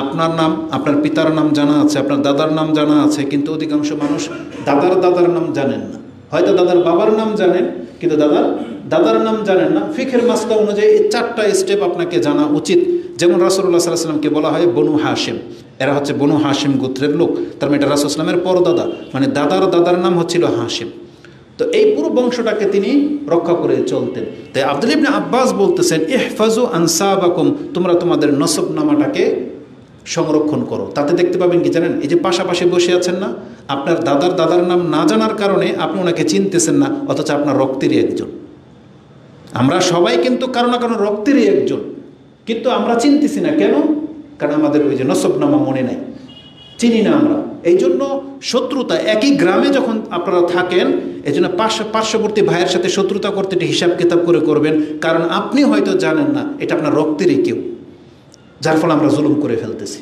আপনার নাম, আপনার পিতার নাম জানা আছে, আপনার দাদার নাম জানা আছে, কিন্তু অধিকাংশ মানুষ দাদার দাদার নাম জানেন না। হয়তো দাদার বাবার নাম জানেন, কিন্তু দাদার নাম জানেন না। ফিকের মাসলা অনুযায়ী এই 4টা স্টেপ আপনাকে জানা উচিত। যেমন রাসূলুল্লাহ সাল্লাল্লাহু আলাইহি ওয়াসাল্লামকে বলা হয় বনু হাশিম, এরা হচ্ছে বনু হাশিম গোত্রের লোক, তার মানে এটা রাসূল সাল্লামের পরদাদা, মানে দাদার নাম হচ্ছিল হাশিম। তো এই পুরো বংশটাকে তিনি রক্ষা করে চলতেন। তাই আব্দুল্লাহ ইবনে আব্বাস বলতেছেন, ইহফাজু আনসাবাকুম, তোমরা তোমাদের নসবনামাটাকে সংরক্ষণ করো। তাতে দেখতে পাবেন কি জানেন, এই যে পাশাপাশি বসে আছেন না, আপনার দাদার নাম না জানার কারণে আপনি ওনাকে চিনতেছেন না, অথচ আপনার রক্তেরই একজন। আমরা সবাই কিন্তু কারো না কারো রক্তেরই একজন, কিন্তু আমরা চিনতেছি না কেন? কারণ আমাদের ওই যে নসবনামা মনে নাই, চিনি না আমরা। এই জন্য শত্রুতা, একই গ্রামে যখন আপনারা থাকেন, এই জন্য পার্শ্ববর্তী ভাইয়ের সাথে শত্রুতা করতে একটি হিসাব কিতাব করে করবেন, কারণ আপনি হয়তো জানেন না এটা আপনার রক্তেরই কেউ, যার ফলে আমরা জুলুম করে ফেলতেছি।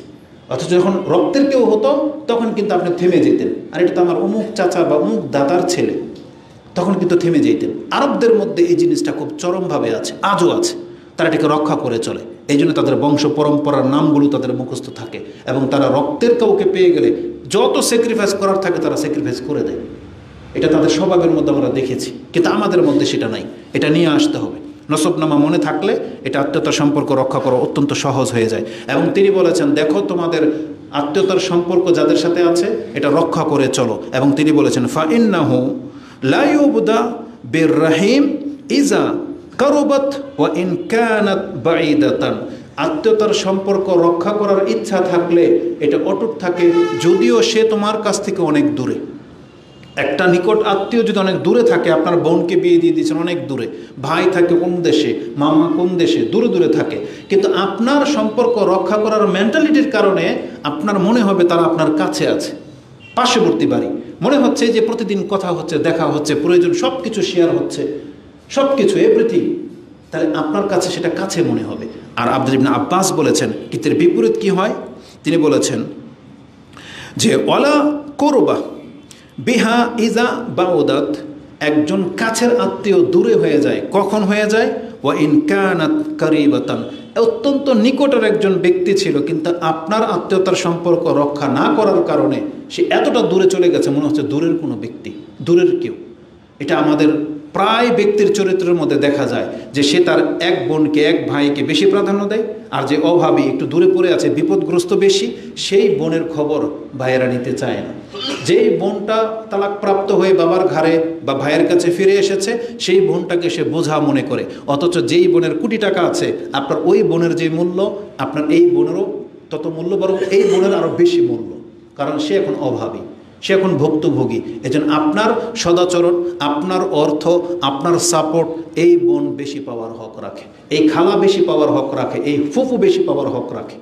অথচ যখন রক্তের কেউ হতো তখন কিন্তু আপনি থেমে যেতেন, আর এটা তো আমার অমুক চাচা বা অমুক দাদার ছেলে, তখন কিন্তু থেমে যেতেন। আরবদের মধ্যে এই জিনিসটা খুব চরমভাবে আছে, আজও আছে, তারা এটাকে রক্ষা করে চলে। এই জন্য তাদের বংশ পরম্পরার নামগুলো তাদের মুখস্থ থাকে, এবং তারা রক্তের কাউকে পেয়ে গেলে যত স্যাক্রিফাইস করার থাকে তারা স্যাক্রিফাইস করে দেয়। এটা তাদের স্বভাবের মধ্যে আমরা দেখেছি, কিন্তু আমাদের মধ্যে সেটা নাই। এটা নিয়ে আসতে হবে। নসবনামা মনে থাকলে এটা আত্মীয়তার সম্পর্ক রক্ষা করা অত্যন্ত সহজ হয়ে যায়। এবং তিনি বলেছেন, দেখো তোমাদের আত্মীয়তার সম্পর্ক যাদের সাথে আছে এটা রক্ষা করে চলো। এবং তিনি বলেছেন, ফাইন্নাহু লা ইউবদা বিররাহিম ইজা কারুবাত ওয়া ইন কানাত বাঈদাতান। আত্মীয়তার সম্পর্ক রক্ষা করার ইচ্ছা থাকলে এটা অটুট থাকে, যদিও সে তোমার কাছ থেকে অনেক দূরে। একটা নিকট আত্মীয় যদি অনেক দূরে থাকে, আপনার বোনকে বিয়ে দিয়ে দিয়েছেন অনেক দূরে, ভাই থাকে কোন দেশে, মামা কোন দেশে, দূরে দূরে থাকে, কিন্তু আপনার সম্পর্ক রক্ষা করার মেন্টালিটির কারণে আপনার মনে হবে তারা আপনার কাছে আছে, পার্শ্ববর্তী বাড়ি, মনে হচ্ছে যে প্রতিদিন কথা হচ্ছে, দেখা হচ্ছে, প্রয়োজন সব কিছু শেয়ার হচ্ছে, সব কিছু এভরিথিং, তাহলে আপনার কাছে সেটা কাছে মনে হবে। আর আব্দুল্লাহ ইবনে আব্বাস বলেছেন, কিন্তু এর বিপরীত কি হয়? তিনি বলেছেন যে ওয়ালা কুরবা বিহা ইজা বাউদাত, একজন কাছের আত্মীয় দূরে হয়ে যায়, কখন হয়ে যায়? ওয়া ইন কানাত কারিবাতান, অত্যন্ত নিকটের একজন ব্যক্তি ছিল, কিন্তু আপনার আত্মীয়তার সম্পর্ক রক্ষা না করার কারণে সে এতটা দূরে চলে গেছে, মনে হচ্ছে দূরের কোনো ব্যক্তি, দূরের কেউ। এটা আমাদের প্রায় ব্যক্তির চরিত্রের মধ্যে দেখা যায় যে সে তার এক বোনকে, এক ভাইকে বেশি প্রাধান্য দেয়, আর যে অভাবী একটু দূরে পড়ে আছে, বিপদগ্রস্ত বেশি, সেই বোনের খবর ভাইয়েরা নিতে চায় না। যেই বোনটা তালাকপ্রাপ্ত হয়ে বাবার ঘাড়ে বা ভাইয়ের কাছে ফিরে এসেছে, সেই বোনটাকে সে বোঝা মনে করে, অথচ যেই বোনের কোটি টাকা আছে, আপনার ওই বোনের যে মূল্য, আপনার এই বোনেরও তত মূল্য, বরং এই বোনের আরও বেশি মূল্য, কারণ সে এখন অভাবী, সে এখন ভুক্তভোগী। এজন্য আপনার সদাচরণ, আপনার অর্থ, আপনার সাপোর্ট এই বোন বেশি পাওয়ার হক রাখে, এই খালা বেশি পাওয়ার হক রাখে, এই ফুফু বেশি পাওয়ার হক রাখে।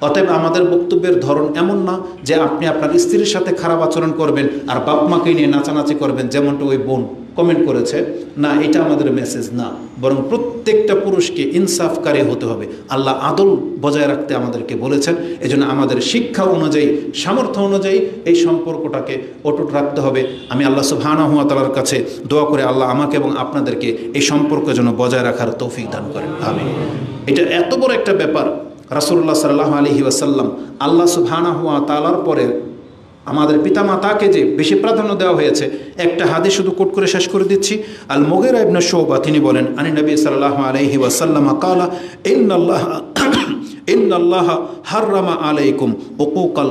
অতএব আমাদের বক্তব্যের ধরন এমন না যে আপনি আপনার স্ত্রীর সাথে খারাপ আচরণ করবেন আর বাপ মাকে নিয়ে নাচানাচি করবেন, যেমনটা ওই বোন কমেন্ট করেছে। না, এটা আমাদের মেসেজ না, বরং প্রত্যেকটা পুরুষকে ইনসাফকারী হতে হবে। আল্লাহ আদল বজায় রাখতে আমাদেরকে বলেছেন। এজন্য আমাদের শিক্ষা অনুযায়ী, সামর্থ্য অনুযায়ী এই সম্পর্কটাকে অটুট রাখতে হবে। আমি আল্লাহ সুবহানাহু ওয়া তাআলার কাছে দোয়া করে আল্লাহ আমাকে এবং আপনাদেরকে এই সম্পর্ক যেন বজায় রাখার তৌফিক দান করেন, আমিন। এটা এত বড় একটা ব্যাপার, রাসূলুল্লাহ সাল্লাল্লাহু আলাইহি ওয়াসাল্লাম, আল্লাহ সুবহানাহু ওয়া তাআলার পরে আমাদের পিতামাতাকে যে বেশি প্রাধান্য দেওয়া হয়েছে। একটা হাদিস শুধু কোট করে শেষ করে দিচ্ছি। আল মুগীরা ইবনে শুবা তিনি বলেন, আনি নবী সাল্লাল্লাহু আলাইহি ওয়াসাল্লাম ক্বালা ইন্নাল্লাহ হাররামা আলাইকুম উকুকাল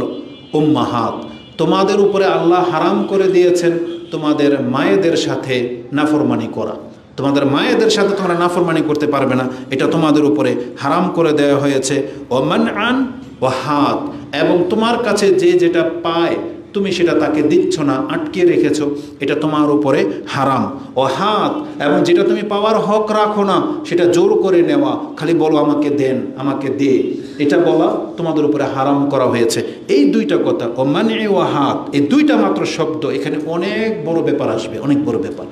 উম্মাহাত, তোমাদের উপরে আল্লাহ হারাম করে দিয়েছেন তোমাদের মায়েদের সাথে নাফরমানি করা। তোমাদের মায়েদের সাথে তোমরা নাফরমানি করতে পারবে না, এটা তোমাদের উপরে হারাম করে দেওয়া হয়েছে। ও মানআন ওয়া হাত, এবং তোমার কাছে যে যেটা পায় তুমি সেটা তাকে দিচ্ছ না, আটকে রেখেছো, এটা তোমার উপরে হারাম। ও হাত, এবং যেটা তুমি পাওয়ার হক রাখো না সেটা জোর করে নেওয়া, খালি বলো আমাকে দেন, আমাকে দে, এটা বলা তোমাদের উপরে হারাম করা হয়েছে। এই দুইটা কথা, ও মানে ও হাত, এই দুইটা মাত্র শব্দ, এখানে অনেক বড় ব্যাপার আসবে, অনেক বড় ব্যাপার।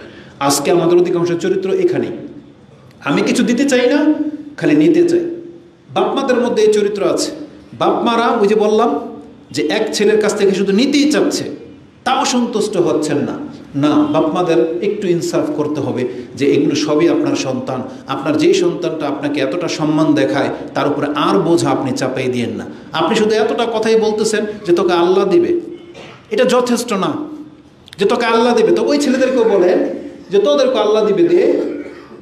আজকে আমাদের অধিকাংশ চরিত্র এখানেই, আমি কিছু দিতে চাই না, খালি নিতে চাই। বাপমাদের মধ্যে এই চরিত্র আছে। বাপমারা ওই যে বললাম যে এক ছেলের কাছ থেকে শুধু নিতেই চাচ্ছে, তাও সন্তুষ্ট হচ্ছেন না, না, বাপমাদের একটু ইনসাফ করতে হবে যে এগুলো সবই আপনার সন্তান। আপনার যেই সন্তানটা আপনাকে এতটা সম্মান দেখায় তার উপরে আর বোঝা আপনি চাপাই দিয়েন না। আপনি শুধু এতটা কথাই বলতেছেন যে তোকে আল্লাহ দিবে, এটা যথেষ্ট না। যে তোকে আল্লাহ দিবে, তো ওই ছেলেদেরকেও বলেন যে তোদেরকে আল্লাহ দিবে দে।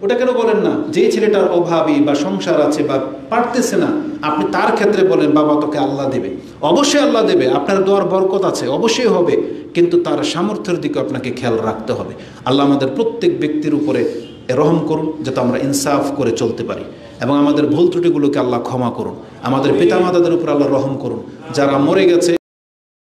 ওটা কেন বলেন না? যেই ছেলেটার অভাবী বা সংসার আছে বা পারতেছে না, আপনি তার ক্ষেত্রে বলেন বাবা তোকে আল্লাহ দেবে। অবশ্যই আল্লাহ দেবে, আপনার দোয়ার বরকত আছে, অবশ্যই হবে, কিন্তু তার সামর্থ্যের দিকে আপনাকে খেয়াল রাখতে হবে। আল্লাহ আমাদের প্রত্যেক ব্যক্তির উপরে রহম করুন যাতে আমরা ইনসাফ করে চলতে পারি, এবং আমাদের ভুল ত্রুটিগুলোকে আল্লাহ ক্ষমা করুন। আমাদের পিতামাতাদের উপর আল্লাহ রহম করুন, যারা মরে গেছে